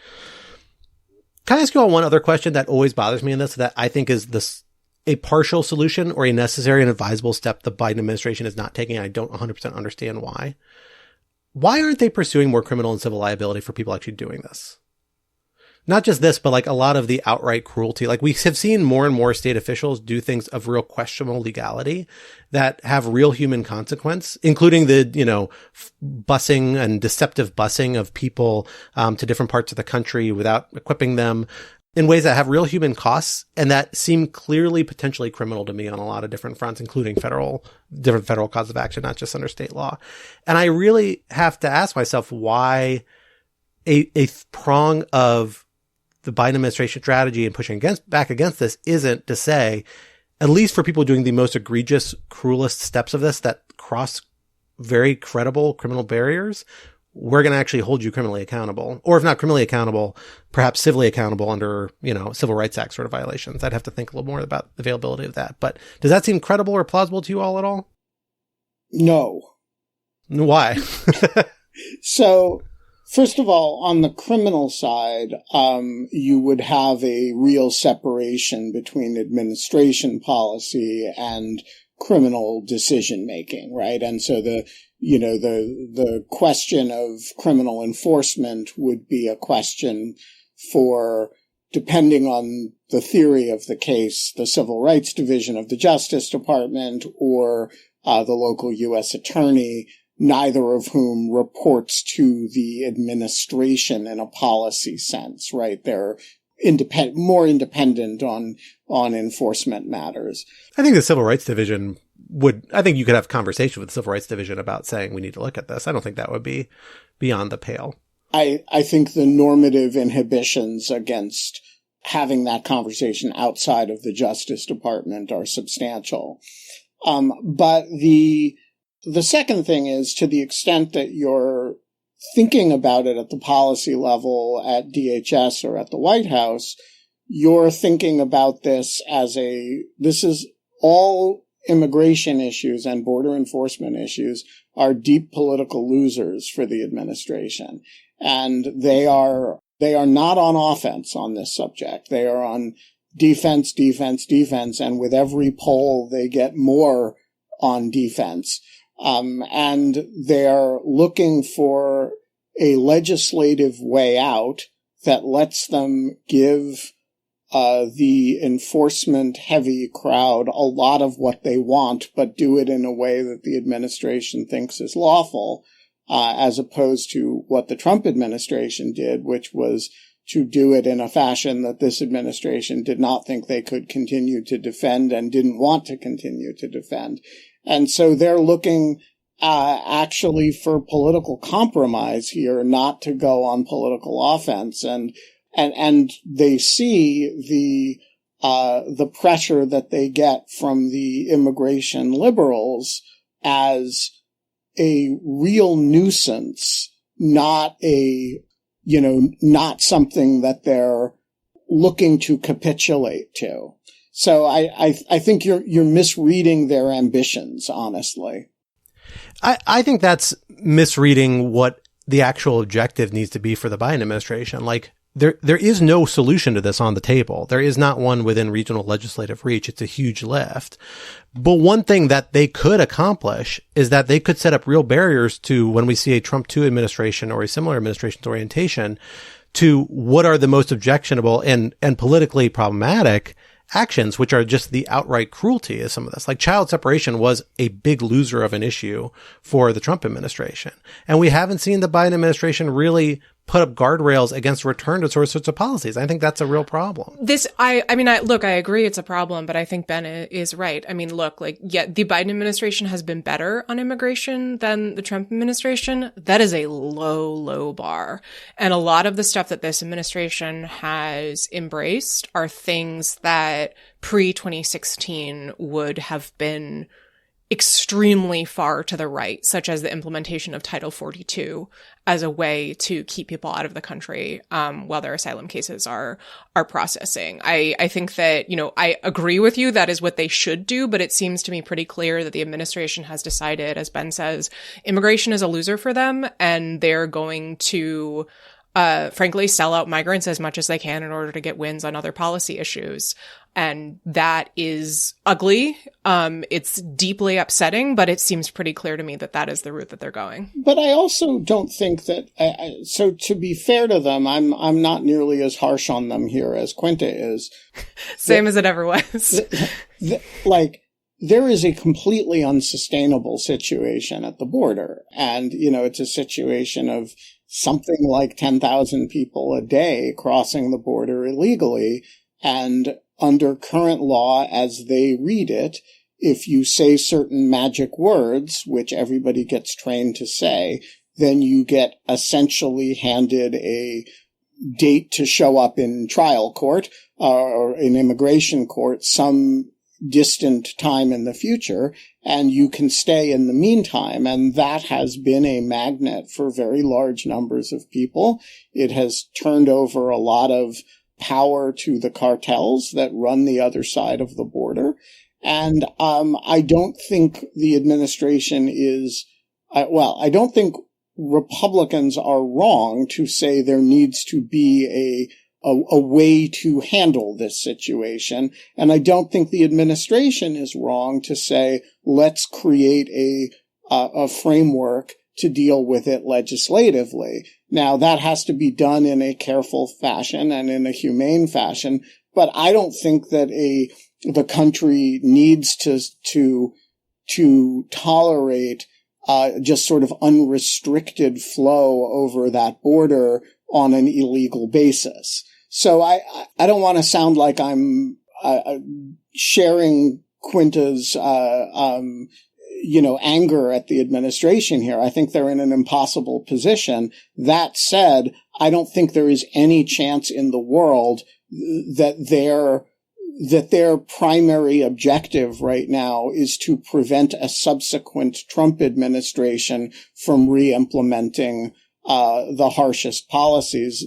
Can I ask you all one other question that always bothers me in this, that I think is a partial solution or a necessary and advisable step the Biden administration is not taking? I don't 100% understand why. Why aren't they pursuing more criminal and civil liability for people actually doing this? Not just this, but like a lot of the outright cruelty. Like we have seen more and more state officials do things of real questionable legality that have real human consequence, including the, busing and deceptive busing of people to different parts of the country without equipping them in ways that have real human costs and that seem clearly potentially criminal to me on a lot of different fronts, including different federal cause of action, not just under state law. And I really have to ask myself why a prong of the Biden administration strategy and pushing back against this isn't to say, at least for people doing the most egregious, cruelest steps of this that cross very credible criminal barriers, we're going to actually hold you criminally accountable. Or if not criminally accountable, perhaps civilly accountable under, Civil Rights Act sort of violations. I'd have to think a little more about the availability of that. But does that seem credible or plausible to you all at all? No. Why? So, first of all, on the criminal side, you would have a real separation between administration policy and criminal decision making, right? And so the question of criminal enforcement would be a question for, depending on the theory of the case, the Civil Rights Division of the Justice Department or the local U.S. attorney, neither of whom reports to the administration in a policy sense, right? They're more independent on enforcement matters. I think the Civil Rights Division I think you could have conversation with the Civil Rights Division about saying we need to look at this. I don't think that would be beyond the pale. I think the normative inhibitions against having that conversation outside of the Justice Department are substantial. But the second thing is, to the extent that you're thinking about it at the policy level at DHS or at the White House, you're thinking about this as this is all immigration issues and border enforcement issues are deep political losers for the administration. And they are not on offense on this subject. They are on defense. And with every poll, they get more on defense. And they're looking for a legislative way out that lets them give the enforcement-heavy crowd a lot of what they want, but do it in a way that the administration thinks is lawful, as opposed to what the Trump administration did, which was to do it in a fashion that this administration did not think they could continue to defend and didn't want to continue to defend. And so they're looking actually for political compromise here, not to go on political offense. And they see the pressure that they get from the immigration liberals as a real nuisance, not something that they're looking to capitulate to. So I think you're misreading their ambitions, honestly. I think that's misreading what the actual objective needs to be for the Biden administration. Like, there is no solution to this on the table. There is not one within regional legislative reach. It's a huge lift. But one thing that they could accomplish is that they could set up real barriers to, when we see a Trump 2 administration or a similar administration's orientation, to what are the most objectionable and politically problematic actions, which are just the outright cruelty of some of this. Like, child separation was a big loser of an issue for the Trump administration. And we haven't seen the Biden administration really put up guardrails against return to sorts of policies. I think that's a real problem. I agree it's a problem, but I think Ben is right. I mean, look, like, yeah, the Biden administration has been better on immigration than the Trump administration. That is a low, low bar. And a lot of the stuff that this administration has embraced are things that pre-2016 would have been extremely far to the right, such as the implementation of Title 42 as a way to keep people out of the country while their asylum cases are processing. I think that, I agree with you, that is what they should do, but it seems to me pretty clear that the administration has decided, as Ben says, immigration is a loser for them, and they're going to frankly sell out migrants as much as they can in order to get wins on other policy issues. And that is ugly. It's deeply upsetting, but it seems pretty clear to me that that is the route that they're going. But I also don't think that, so to be fair to them, I'm not nearly as harsh on them here as Quinta is. Same as it ever was. There is a completely unsustainable situation at the border. And, it's a situation of something like 10,000 people a day crossing the border illegally. And under current law, as they read it, if you say certain magic words, which everybody gets trained to say, then you get essentially handed a date to show up in trial court or in immigration court some distant time in the future, and you can stay in the meantime. And that has been a magnet for very large numbers of people. It has turned over a lot of power to the cartels that run the other side of the border. And I don't think the administration is, I don't think Republicans are wrong to say there needs to be a way to handle this situation. And I don't think the administration is wrong to say, let's create a framework to deal with it legislatively. Now, that has to be done in a careful fashion and in a humane fashion, but I don't think that the country needs to tolerate just sort of unrestricted flow over that border on an illegal basis. So I don't want to sound like I'm sharing Quinta's anger at the administration here. I think they're in an impossible position. That said, I don't think there is any chance in the world that their primary objective right now is to prevent a subsequent Trump administration from re-implementing the harshest policies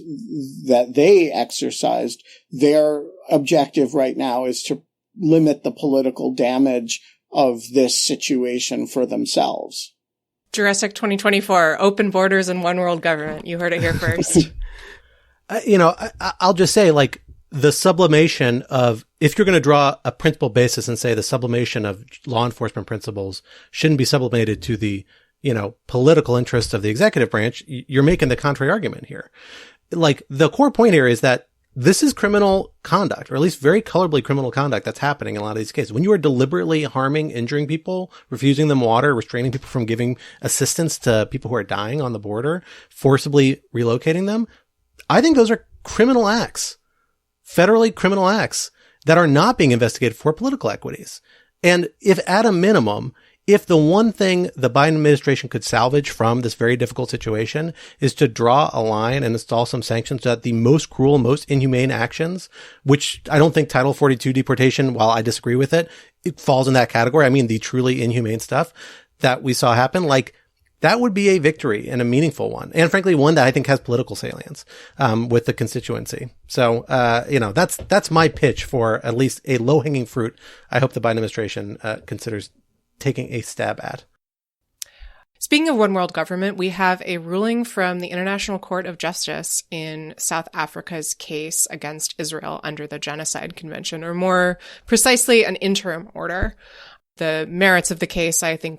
that they exercised. Their objective right now is to limit the political damage of this situation for themselves. Jurassic 2024, open borders and one world government. You heard it here first. I'll just say, like, the sublimation of, if you're going to draw a principle basis and say the sublimation of law enforcement principles shouldn't be sublimated to the, political interests of the executive branch, you're making the contrary argument here. Like, the core point here is that this is criminal conduct, or at least very colorably criminal conduct that's happening in a lot of these cases. When you are deliberately harming, injuring people, refusing them water, restraining people from giving assistance to people who are dying on the border, forcibly relocating them, I think those are criminal acts, federally criminal acts that are not being investigated for political equities. And if at a minimum, if the one thing the Biden administration could salvage from this very difficult situation is to draw a line and install some sanctions that the most cruel, most inhumane actions, which I don't think Title 42 deportation, while I disagree with it, it falls in that category. I mean, the truly inhumane stuff that we saw happen, like, that would be a victory and a meaningful one. And frankly, one that I think has political salience, with the constituency. So, that's my pitch for at least a low hanging fruit. I hope the Biden administration, considers taking a stab at. Speaking of one world government, we have a ruling from the International Court of Justice in South Africa's case against Israel under the Genocide Convention, or more precisely, an interim order. The merits of the case, I think,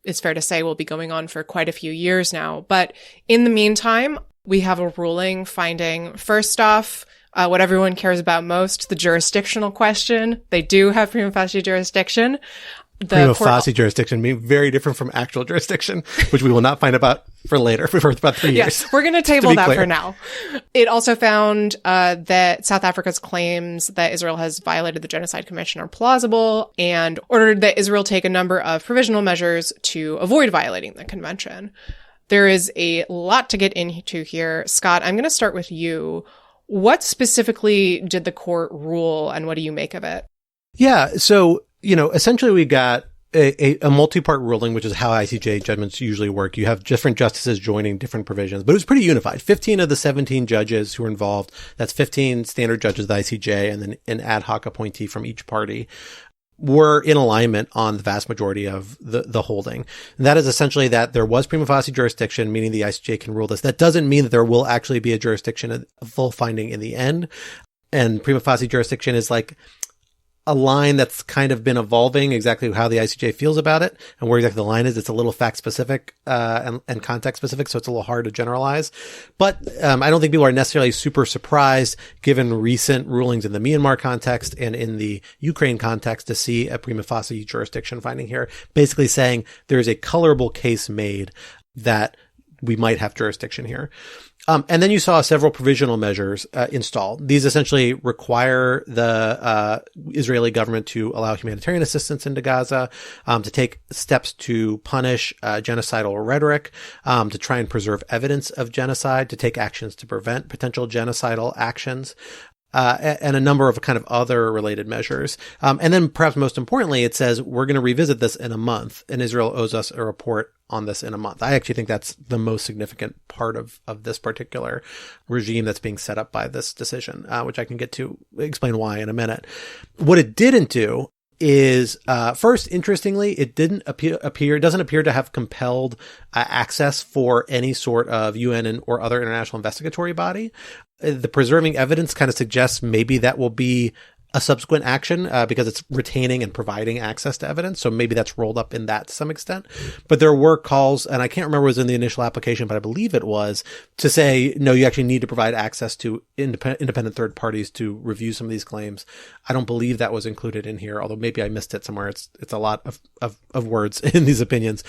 it's fair to say, will be going on for quite a few years now. But in the meantime, we have a ruling finding, first off, what everyone cares about most, the jurisdictional question. They do have prima facie jurisdiction. prima facie jurisdiction being very different from actual jurisdiction, which we will not find about for later, for about 3 years. Yes, we're going to table that for now. It also found that South Africa's claims that Israel has violated the Genocide Convention are plausible, and ordered that Israel take a number of provisional measures to avoid violating the convention. There is a lot to get into here. Scott, I'm going to start with you. What specifically did the court rule, and what do you make of it? Yeah, so, essentially we got a multi-part ruling, which is how ICJ judgments usually work. You have different justices joining different provisions, but it was pretty unified. 15 of the 17 judges who were involved, that's 15 standard judges of the ICJ and then an ad hoc appointee from each party, were in alignment on the vast majority of the holding. And that is essentially that there was prima facie jurisdiction, meaning the ICJ can rule this. That doesn't mean that there will actually be a jurisdiction, a full finding in the end. And prima facie jurisdiction is like a line that's kind of been evolving exactly how the ICJ feels about it and where exactly the line is. It's a little fact specific, and context specific. So it's a little hard to generalize, but, I don't think people are necessarily super surprised given recent rulings in the Myanmar context and in the Ukraine context to see a prima facie jurisdiction finding here, basically saying there is a colorable case made that we might have jurisdiction here. And then you saw several provisional measures installed. These essentially require the Israeli government to allow humanitarian assistance into Gaza, to take steps to punish genocidal rhetoric, to try and preserve evidence of genocide, to take actions to prevent potential genocidal actions. And a number of kind of other related measures. And then perhaps most importantly, it says we're going to revisit this in a month, and Israel owes us a report on this in a month. I actually think that's the most significant part of this particular regime that's being set up by this decision, which I can get to explain why in a minute. What it didn't do is, first, interestingly, it doesn't appear to have compelled access for any sort of UN or other international investigatory body. The preserving evidence kind of suggests maybe that will be a subsequent action, because it's retaining and providing access to evidence. So maybe that's rolled up in that to some extent. But there were calls, and I can't remember what was in the initial application, but I believe it was, to say, no, you actually need to provide access to independent third parties to review some of these claims. I don't believe that was included in here, although maybe I missed it somewhere. It's a lot of words in these opinions.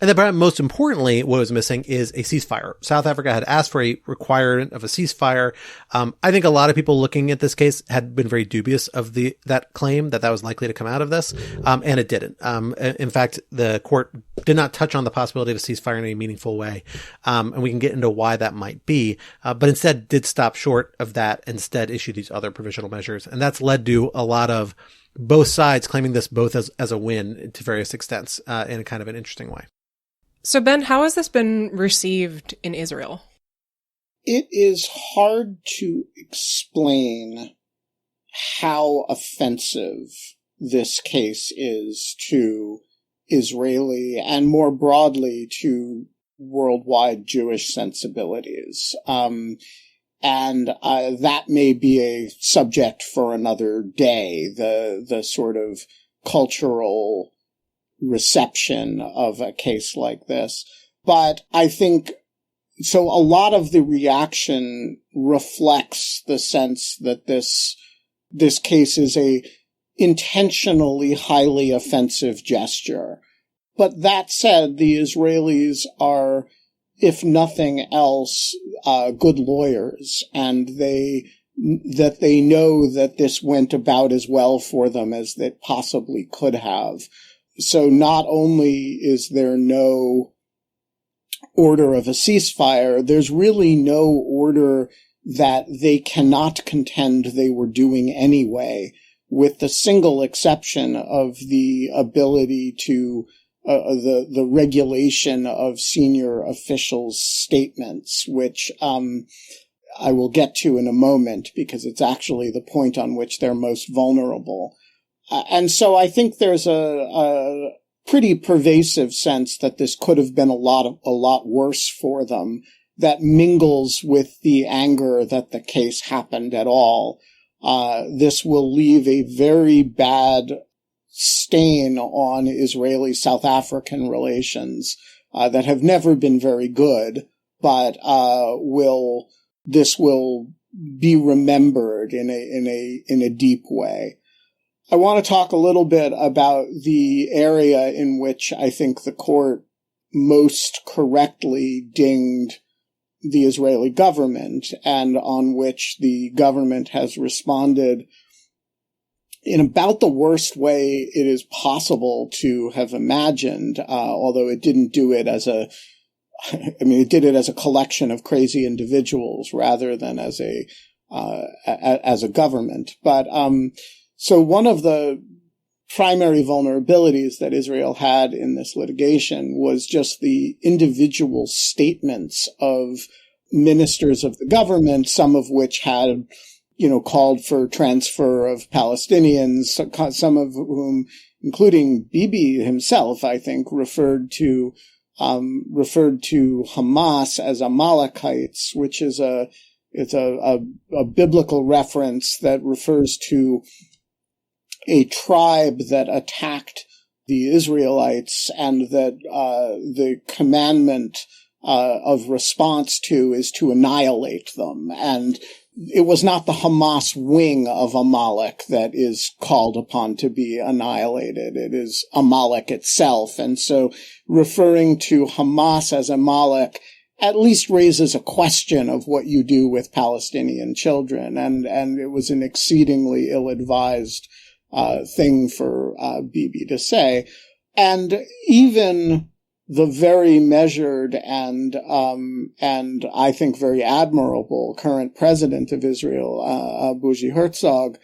And then perhaps most importantly, what was missing is a ceasefire. South Africa had asked for a requirement of a ceasefire. I think a lot of people looking at this case had been very dubious of that claim that was likely to come out of this. And it didn't. In fact, the court did not touch on the possibility of a ceasefire in any meaningful way. And we can get into why that might be. But instead did stop short of that, instead issued these other provisional measures. And that's led to a lot of both sides claiming this both as a win to various extents, in a kind of an interesting way. So, Ben, how has this been received in Israel? It is hard to explain how offensive this case is to Israeli and more broadly to worldwide Jewish sensibilities. And that may be a subject for another day, the sort of cultural reception of a case like this. But I think, so a lot of the reaction reflects the sense that this case is a intentionally highly offensive gesture. But that said, the Israelis are, if nothing else, good lawyers, and they know that this went about as well for them as it possibly could have. So not only is there no order of a ceasefire, there's really no order that they cannot contend they were doing anyway, with the single exception of the ability to the regulation of senior officials' statements, which I will get to in a moment because it's actually the point on which they're most vulnerable. And so I think there's a pretty pervasive sense that this could have been a lot worse for them, that mingles with the anger that the case happened at all. This will leave a very bad stain on Israeli-South African relations that have never been very good, but this will be remembered in a deep way. I want to talk a little bit about the area in which I think the court most correctly dinged the Israeli government, and on which the government has responded in about the worst way it is possible to have imagined, although it didn't do it as it did it as a collection of crazy individuals rather than as a government. But, so one of the primary vulnerabilities that Israel had in this litigation was just the individual statements of ministers of the government, some of which had, called for transfer of Palestinians, some of whom, including Bibi himself, I think, referred to Hamas as Amalekites, which is a biblical reference that refers to a tribe that attacked the Israelites, and that the commandment of response to is to annihilate them. And it was not the Hamas wing of Amalek that is called upon to be annihilated. It is Amalek itself. And so referring to Hamas as Amalek at least raises a question of what you do with Palestinian children. And it was an exceedingly ill-advised thing for Bibi to say. And even the very measured and I think very admirable current president of Israel, Bougie Herzog,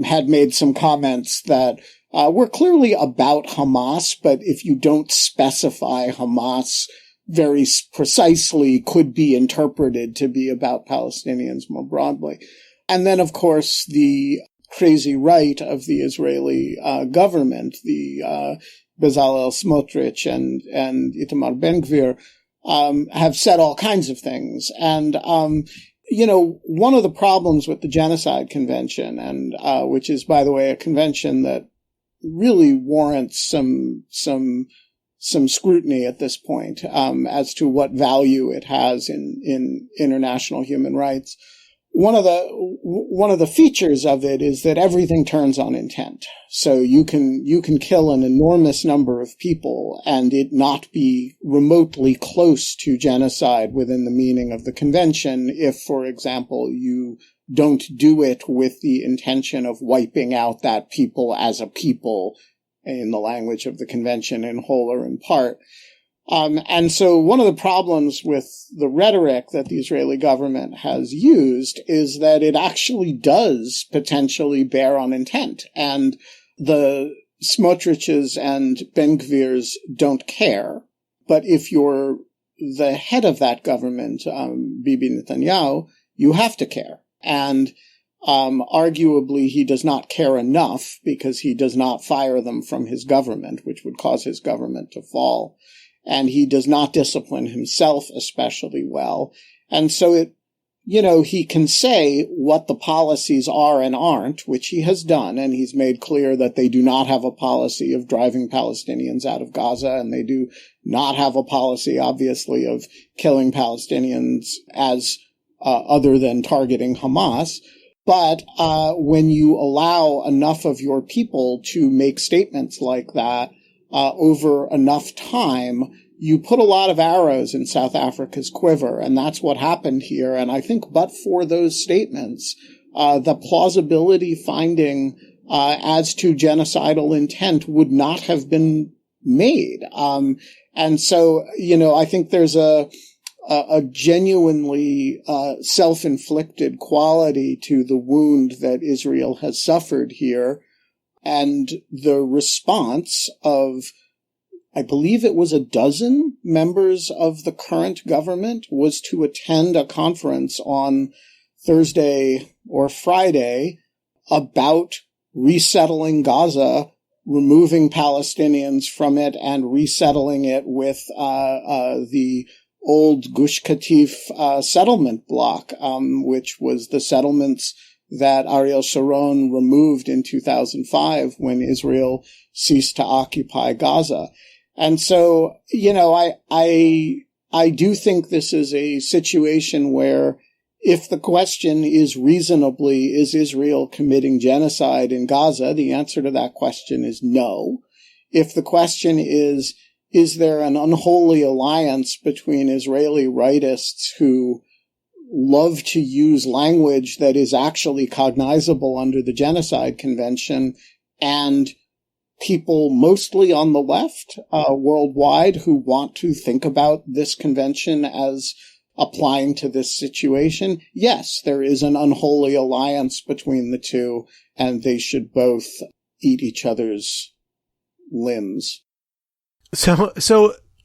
had made some comments that were clearly about Hamas, but if you don't specify Hamas very precisely, could be interpreted to be about Palestinians more broadly. And then, of course, the crazy right of the Israeli government, the Bezalel Smotrich and Itamar Ben-Gvir, have said all kinds of things. And, one of the problems with the Genocide Convention, and which is, by the way, a convention that really warrants some scrutiny at this point as to what value it has in international human rights. One of the features of it is that everything turns on intent. So you can kill an enormous number of people and it not be remotely close to genocide within the meaning of the convention if, for example, you don't do it with the intention of wiping out that people as a people, in the language of the convention, in whole or in part. And so one of the problems with the rhetoric that the Israeli government has used is that it actually does potentially bear on intent. And the Smotriches and Ben-Gvirs don't care. But if you're the head of that government, Bibi Netanyahu, you have to care. And arguably, he does not care enough because he does not fire them from his government, which would cause his government to fall. And he does not discipline himself especially well. And so he can say what the policies are and aren't, which he has done. And he's made clear that they do not have a policy of driving Palestinians out of Gaza. And they do not have a policy, obviously, of killing Palestinians as other than targeting Hamas. But when you allow enough of your people to make statements like that, over enough time, you put a lot of arrows in South Africa's quiver, and that's what happened here. And I think but for those statements, the plausibility finding as to genocidal intent would not have been made. And so, I think there's a genuinely self-inflicted quality to the wound that Israel has suffered here. And the response of, I believe it was 12 members of the current government, was to attend a conference on Thursday or Friday about resettling Gaza, removing Palestinians from it, and resettling it with the old Gush Katif settlement block, which was the settlements that Ariel Sharon removed in 2005 when Israel ceased to occupy Gaza. And so, I do think this is a situation where If the question is reasonably, is Israel committing genocide in Gaza? The answer to that question is no. If the question is there an unholy alliance between Israeli rightists who love to use language that is actually cognizable under the Genocide Convention and people mostly on the left worldwide who want to think about this convention as applying to this situation? Yes, there is an unholy alliance between the two, and they should both eat each other's limbs. So,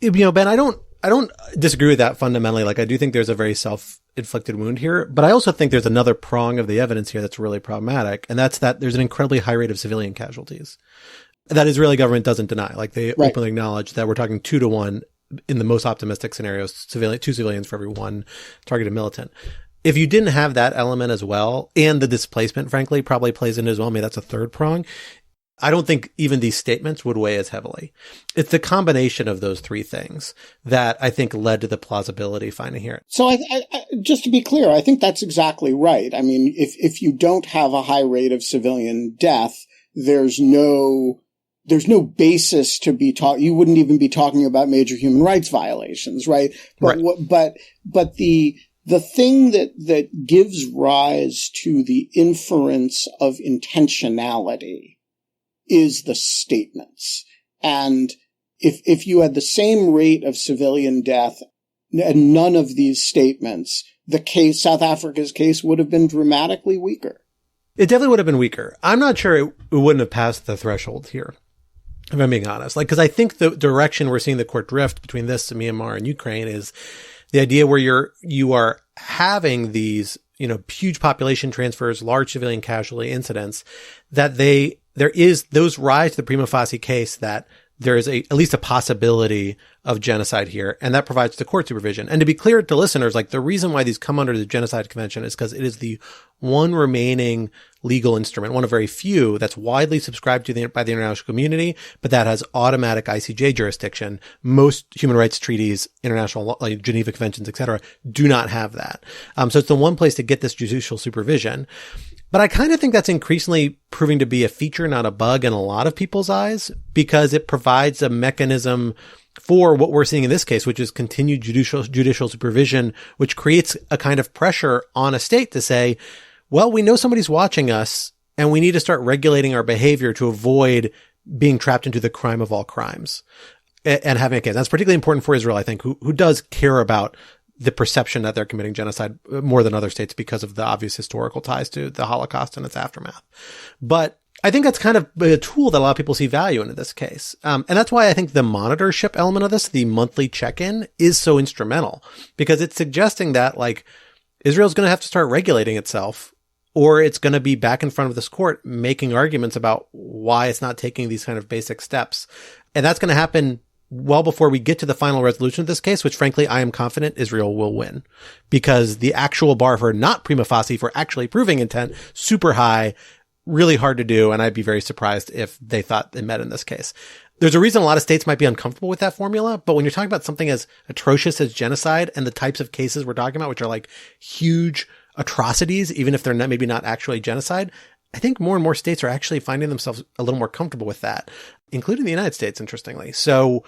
Ben, I don't disagree with that fundamentally. Like, I do think there's a very self-inflicted wound here, but I also think there's another prong of the evidence here that's really problematic, and that's that there's an incredibly high rate of civilian casualties that Israeli government doesn't deny. Like, they openly acknowledge that we're talking 2 to 1 in the most optimistic scenarios, 2 civilians for every 1 targeted militant. If you didn't have that element as well, and the displacement, frankly, probably plays into as well, maybe that's a third prong, I don't think even these statements would weigh as heavily. It's the combination of those 3 things that I think led to the plausibility finding here. So I just to be clear, I think that's exactly right. I mean, if you don't have a high rate of civilian death, there's no basis to be you wouldn't even be talking about major human rights violations, right? But the thing that gives rise to the inference of intentionality is the statements. And if you had the same rate of civilian death and none of these statements, South Africa's case would have been dramatically weaker. It definitely would have been weaker. I'm not sure it wouldn't have passed the threshold here, if I'm being honest. Like, because I think the direction we're seeing the court drift between this and Myanmar and Ukraine is the idea where you are having these, huge population transfers, large civilian casualty incidents, that there is those rise to the prima facie case that there is at least a possibility of genocide here, and that provides the court supervision. And to be clear to listeners, like, the reason why these come under the Genocide Convention is because it is the one remaining legal instrument, one of very few that's widely subscribed to by the international community, but that has automatic ICJ jurisdiction. Most human rights treaties, international law, like Geneva Conventions, etc., do not have that. So it's the one place to get this judicial supervision. But I kind of think that's increasingly proving to be a feature, not a bug, in a lot of people's eyes, because it provides a mechanism for what we're seeing in this case, which is continued judicial supervision, which creates a kind of pressure on a state to say, well, we know somebody's watching us, and we need to start regulating our behavior to avoid being trapped into the crime of all crimes and having a case. That's particularly important for Israel, I think, who does care about the perception that they're committing genocide more than other states because of the obvious historical ties to the Holocaust and its aftermath. But I think that's kind of a tool that a lot of people see value in this case. And that's why I think the monitorship element of this, the monthly check-in, is so instrumental, because it's suggesting that, like, Israel's going to have to start regulating itself, or it's going to be back in front of this court making arguments about why it's not taking these kind of basic steps. And that's going to happen well before we get to the final resolution of this case, which frankly, I am confident Israel will win, because the actual bar for not prima facie, for actually proving intent, super high, really hard to do. And I'd be very surprised if they thought they met in this case. There's a reason a lot of states might be uncomfortable with that formula, but when you're talking about something as atrocious as genocide and the types of cases we're talking about, which are like huge atrocities, even if they're maybe not actually genocide, I think more and more states are actually finding themselves a little more comfortable with that, including the United States, interestingly. So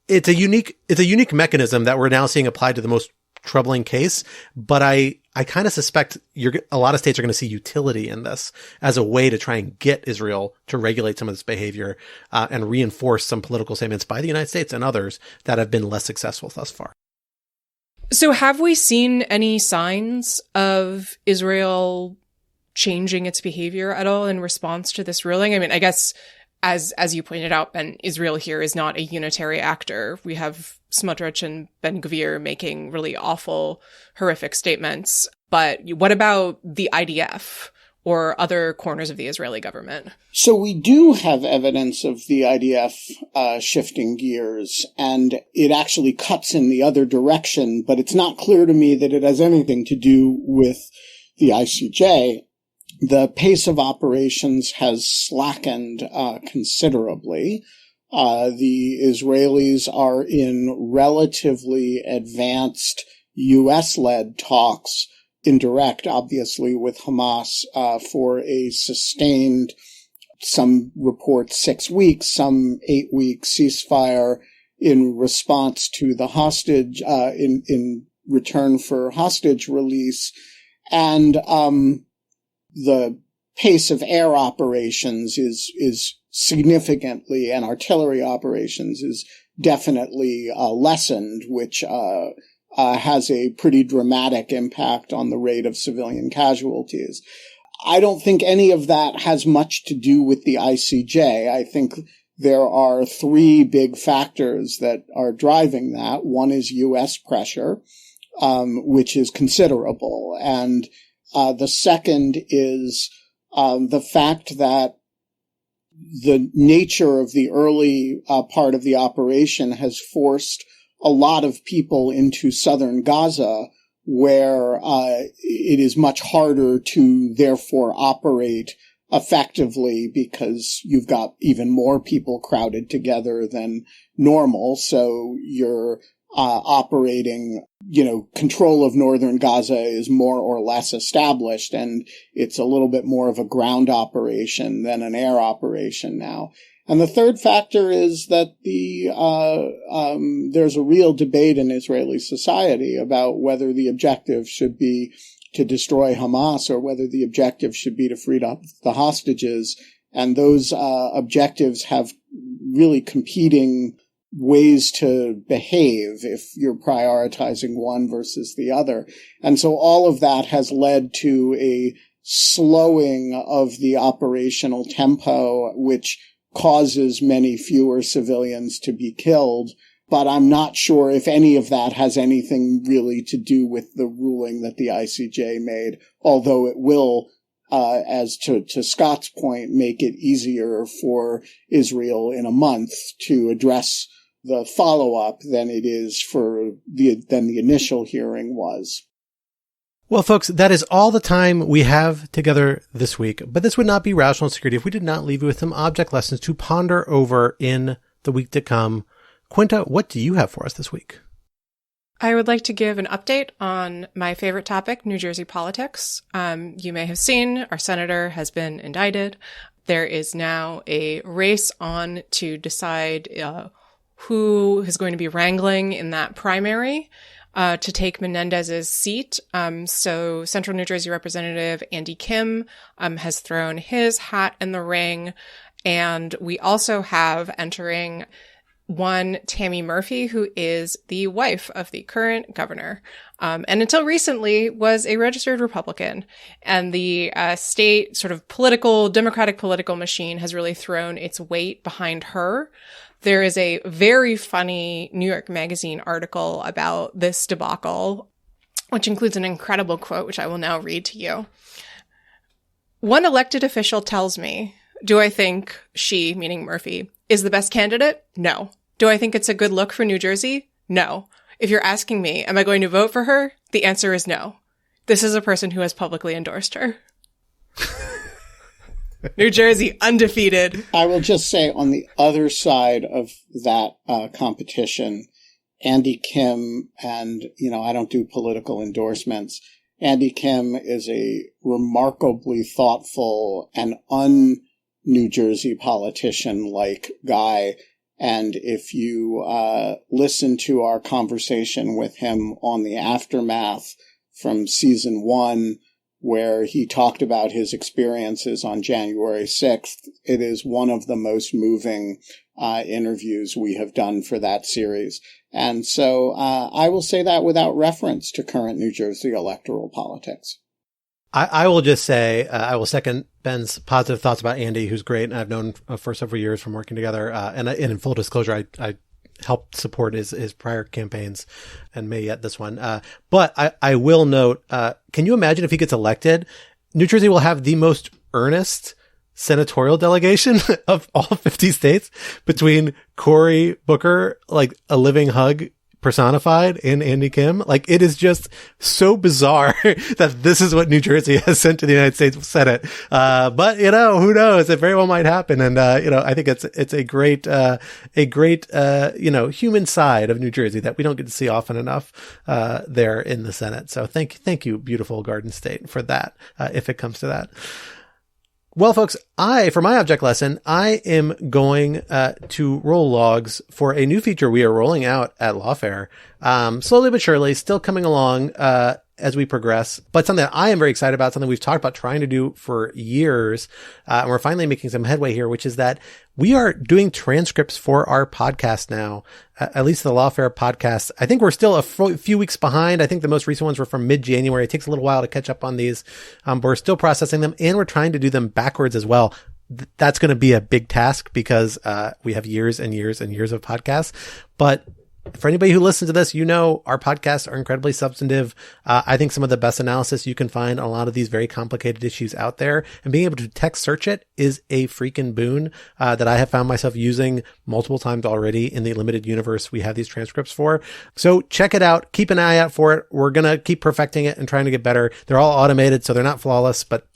it's a unique mechanism that we're now seeing applied to the most troubling case. But I kind of suspect a lot of states are going to see utility in this as a way to try and get Israel to regulate some of this behavior and reinforce some political statements by the United States and others that have been less successful thus far. So have we seen any signs of Israel changing its behavior at all in response to this ruling? I mean, I guess as you pointed out, Ben, Israel here is not a unitary actor. We have Smotrich and Ben-Gvir making really awful, horrific statements. But what about the IDF or other corners of the Israeli government? So we do have evidence of the IDF shifting gears, and it actually cuts in the other direction, but it's not clear to me that it has anything to do with the ICJ. The pace of operations has slackened considerably. The Israelis are in relatively advanced U.S.-led talks indirect, obviously, with Hamas for a sustained, some report 6 weeks, some 8 weeks ceasefire in response to the hostage, in return for hostage release. And the pace of air operations is significantly, and artillery operations is definitely lessened, which has a pretty dramatic impact on the rate of civilian casualties. I don't think any of that has much to do with the ICJ. I think there are three big factors that are driving that. One is U.S. pressure, which is considerable. And the second is the fact that the nature of the early part of the operation has forced a lot of people into southern Gaza, where it is much harder to therefore operate effectively because you've got even more people crowded together than normal. So you're operating, control of northern Gaza is more or less established, and it's a little bit more of a ground operation than an air operation now. And the third factor is that there's a real debate in Israeli society about whether the objective should be to destroy Hamas or whether the objective should be to free up the hostages. And those objectives have really competing ways to behave if you're prioritizing one versus the other. And so all of that has led to a slowing of the operational tempo, which causes many fewer civilians to be killed. But I'm not sure if any of that has anything really to do with the ruling that the ICJ made, although it will, as to Scott's point, make it easier for Israel in a month to address the follow-up than it is than the initial hearing was. Well, folks, that is all the time we have together this week. But this would not be Rational Security if we did not leave you with some object lessons to ponder over in the week to come. Quinta, what do you have for us this week? I would like to give an update on my favorite topic, New Jersey politics. You may have seen our senator has been indicted. There is now a race on to decide who is going to be wrangling in that primary to take Menendez's seat. So Central New Jersey Representative Andy Kim has thrown his hat in the ring. And we also have entering one Tammy Murphy, who is the wife of the current governor, and until recently was a registered Republican. And the state sort of Democratic political machine has really thrown its weight behind her. There is a very funny New York Magazine article about this debacle, which includes an incredible quote, which I will now read to you. One elected official tells me, do I think she, meaning Murphy, is the best candidate? No. Do I think it's a good look for New Jersey? No. If you're asking me, am I going to vote for her? The answer is no. This is a person who has publicly endorsed her. New Jersey, undefeated. I will just say on the other side of that competition, Andy Kim, and, I don't do political endorsements. Andy Kim is a remarkably thoughtful and un-New Jersey politician-like guy. And if you listen to our conversation with him on the aftermath from season 1, where he talked about his experiences on January 6th, it is one of the most moving interviews we have done for that series. And so I will say that without reference to current New Jersey electoral politics. I will just say, I will second Ben's positive thoughts about Andy, who's great, and I've known for several years from working together. And in full disclosure, I helped support his prior campaigns and may yet this one. But I will note, can you imagine if he gets elected, New Jersey will have the most earnest senatorial delegation of all 50 states between Cory Booker, like a living hug, personified in Andy Kim. Like, it is just so bizarre that this is what New Jersey has sent to the United States Senate. But who knows? It very well might happen. And, I think it's a great, human side of New Jersey that we don't get to see often enough, there in the Senate. So thank you, beautiful Garden State, for that, if it comes to that. Well, folks, for my object lesson, I am going to roll logs for a new feature we are rolling out at Lawfare. Slowly but surely, still coming along as we progress, but something that I am very excited about, something we've talked about trying to do for years. And we're finally making some headway here, which is that we are doing transcripts for our podcast now, at least the Lawfare podcast. I think we're still a few weeks behind. I think the most recent ones were from mid-January. It takes a little while to catch up on these, but we're still processing them, and we're trying to do them backwards as well. That's going to be a big task because we have years and years and years of podcasts. But for anybody who listens to this, our podcasts are incredibly substantive. I think some of the best analysis you can find on a lot of these very complicated issues out there, and being able to text search it is a freaking boon that I have found myself using multiple times already in the limited universe we have these transcripts for. So check it out. Keep an eye out for it. We're going to keep perfecting it and trying to get better. They're all automated, so they're not flawless, but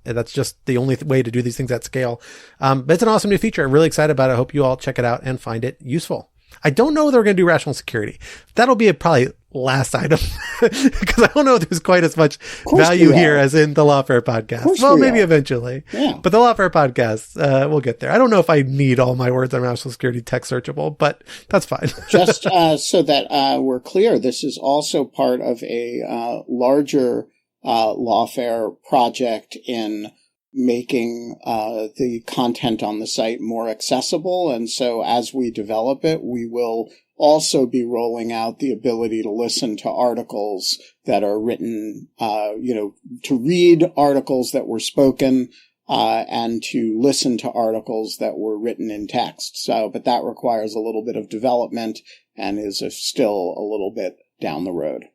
that's just the only way to do these things at scale. But it's an awesome new feature. I'm really excited about it. I hope you all check it out and find it useful. I don't know if they're going to do rational security. That'll be a probably last item because I don't know if there's quite as much value here as in the Lawfare podcast. Well, maybe eventually. Yeah. But the Lawfare podcast, we'll get there. I don't know if I need all my words on rational security text searchable, but that's fine. Just so that we're clear, this is also part of a larger Lawfare project in making the content on the site more accessible. And so as we develop it, we will also be rolling out the ability to listen to articles that are written, to read articles that were spoken, and to listen to articles that were written in text. So, but that requires a little bit of development and is still a little bit down the road.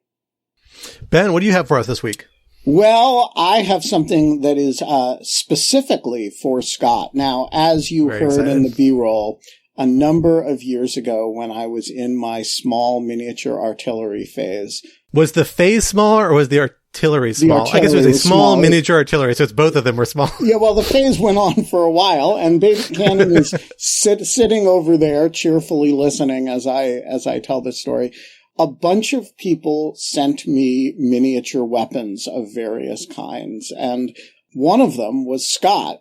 Ben, what do you have for us this week? Well, I have something that is specifically for Scott. Now, as you heard in the B-roll, a number of years ago when I was in my small miniature artillery phase. Was the phase smaller or was the artillery small? I guess it was a small miniature artillery, so it's both of them were small. Yeah, well, the phase went on for a while, and Baby Cannon is sitting over there cheerfully listening as I tell this story. A bunch of people sent me miniature weapons of various kinds, and one of them was Scott,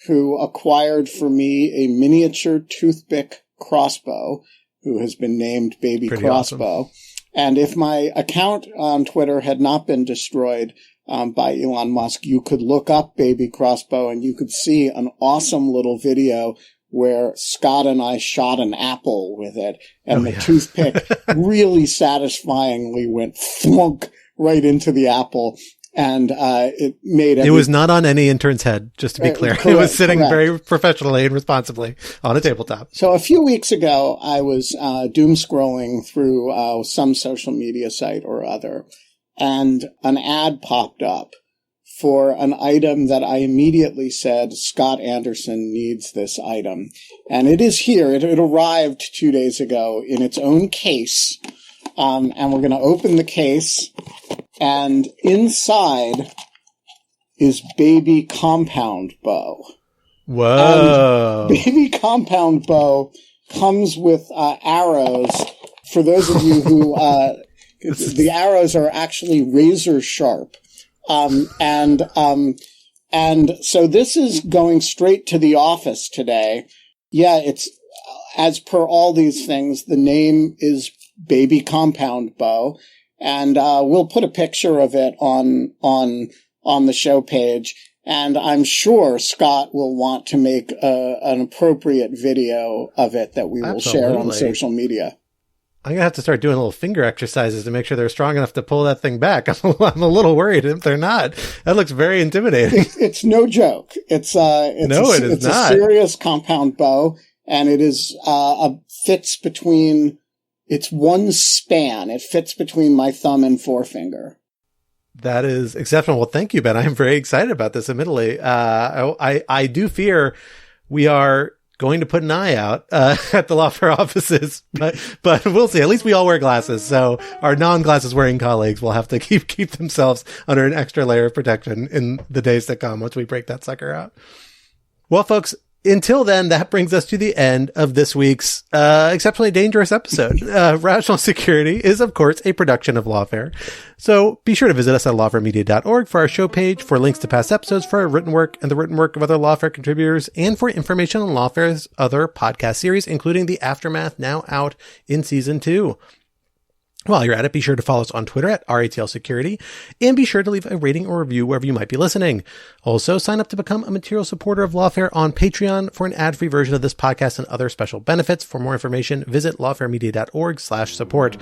who acquired for me a miniature toothpick crossbow, who has been named Baby Pretty Crossbow. Awesome. And if my account on Twitter had not been destroyed by Elon Musk, you could look up Baby Crossbow and you could see an awesome little video where Scott and I shot an apple with it, and the toothpick really satisfyingly went thwunk right into the apple, and it made it was not on any intern's head, just to be clear. It was sitting very professionally and responsibly on a tabletop. So a few weeks ago, I was doom scrolling through some social media site or other, and an ad popped up for an item that I immediately said, Scott Anderson needs this item. And it is here. It arrived 2 days ago in its own case. And we're going to open the case. And inside is Baby Compound Bow. Whoa. And Baby Compound Bow comes with arrows. For those of you who, the arrows are actually razor sharp. And so this is going straight to the office today. Yeah, it's, as per all these things, the name is Baby Compound Bow. And, we'll put a picture of it on the show page. And I'm sure Scott will want to make an appropriate video of it that we will share on social media. I'm going to have to start doing little finger exercises to make sure they're strong enough to pull that thing back. I'm a little worried if they're not. That looks very intimidating. It's no joke. It's not. A serious compound bow, and it is fits between. It's one span. It fits between my thumb and forefinger. That is exceptional. Well, thank you, Ben. I'm very excited about this. Admittedly, I do fear we are going to put an eye out at the Lawfare offices, but we'll see. At least we all wear glasses, so our non-glasses wearing colleagues will have to keep themselves under an extra layer of protection in the days to come once we break that sucker out. Well, folks, until then, that brings us to the end of this week's exceptionally dangerous episode. Rational Security is, of course, a production of Lawfare. So be sure to visit us at lawfaremedia.org for our show page, for links to past episodes, for our written work and the written work of other Lawfare contributors, and for information on Lawfare's other podcast series, including The Aftermath, now out in season 2. While you're at it, be sure to follow us on Twitter at RATL Security, and be sure to leave a rating or review wherever you might be listening. Also, sign up to become a material supporter of Lawfare on Patreon for an ad-free version of this podcast and other special benefits. For more information, visit lawfaremedia.org/support.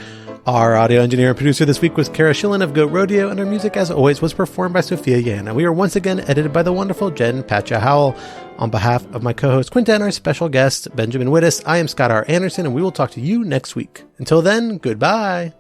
Our audio engineer and producer this week was Kara Schillen of Goat Rodeo, and our music, as always, was performed by Sophia Yan. And we are once again edited by the wonderful Jen Patcha Howell. On behalf of my co-host Quinta and our special guest, Benjamin Wittes, I am Scott R. Anderson, and we will talk to you next week. Until then, goodbye.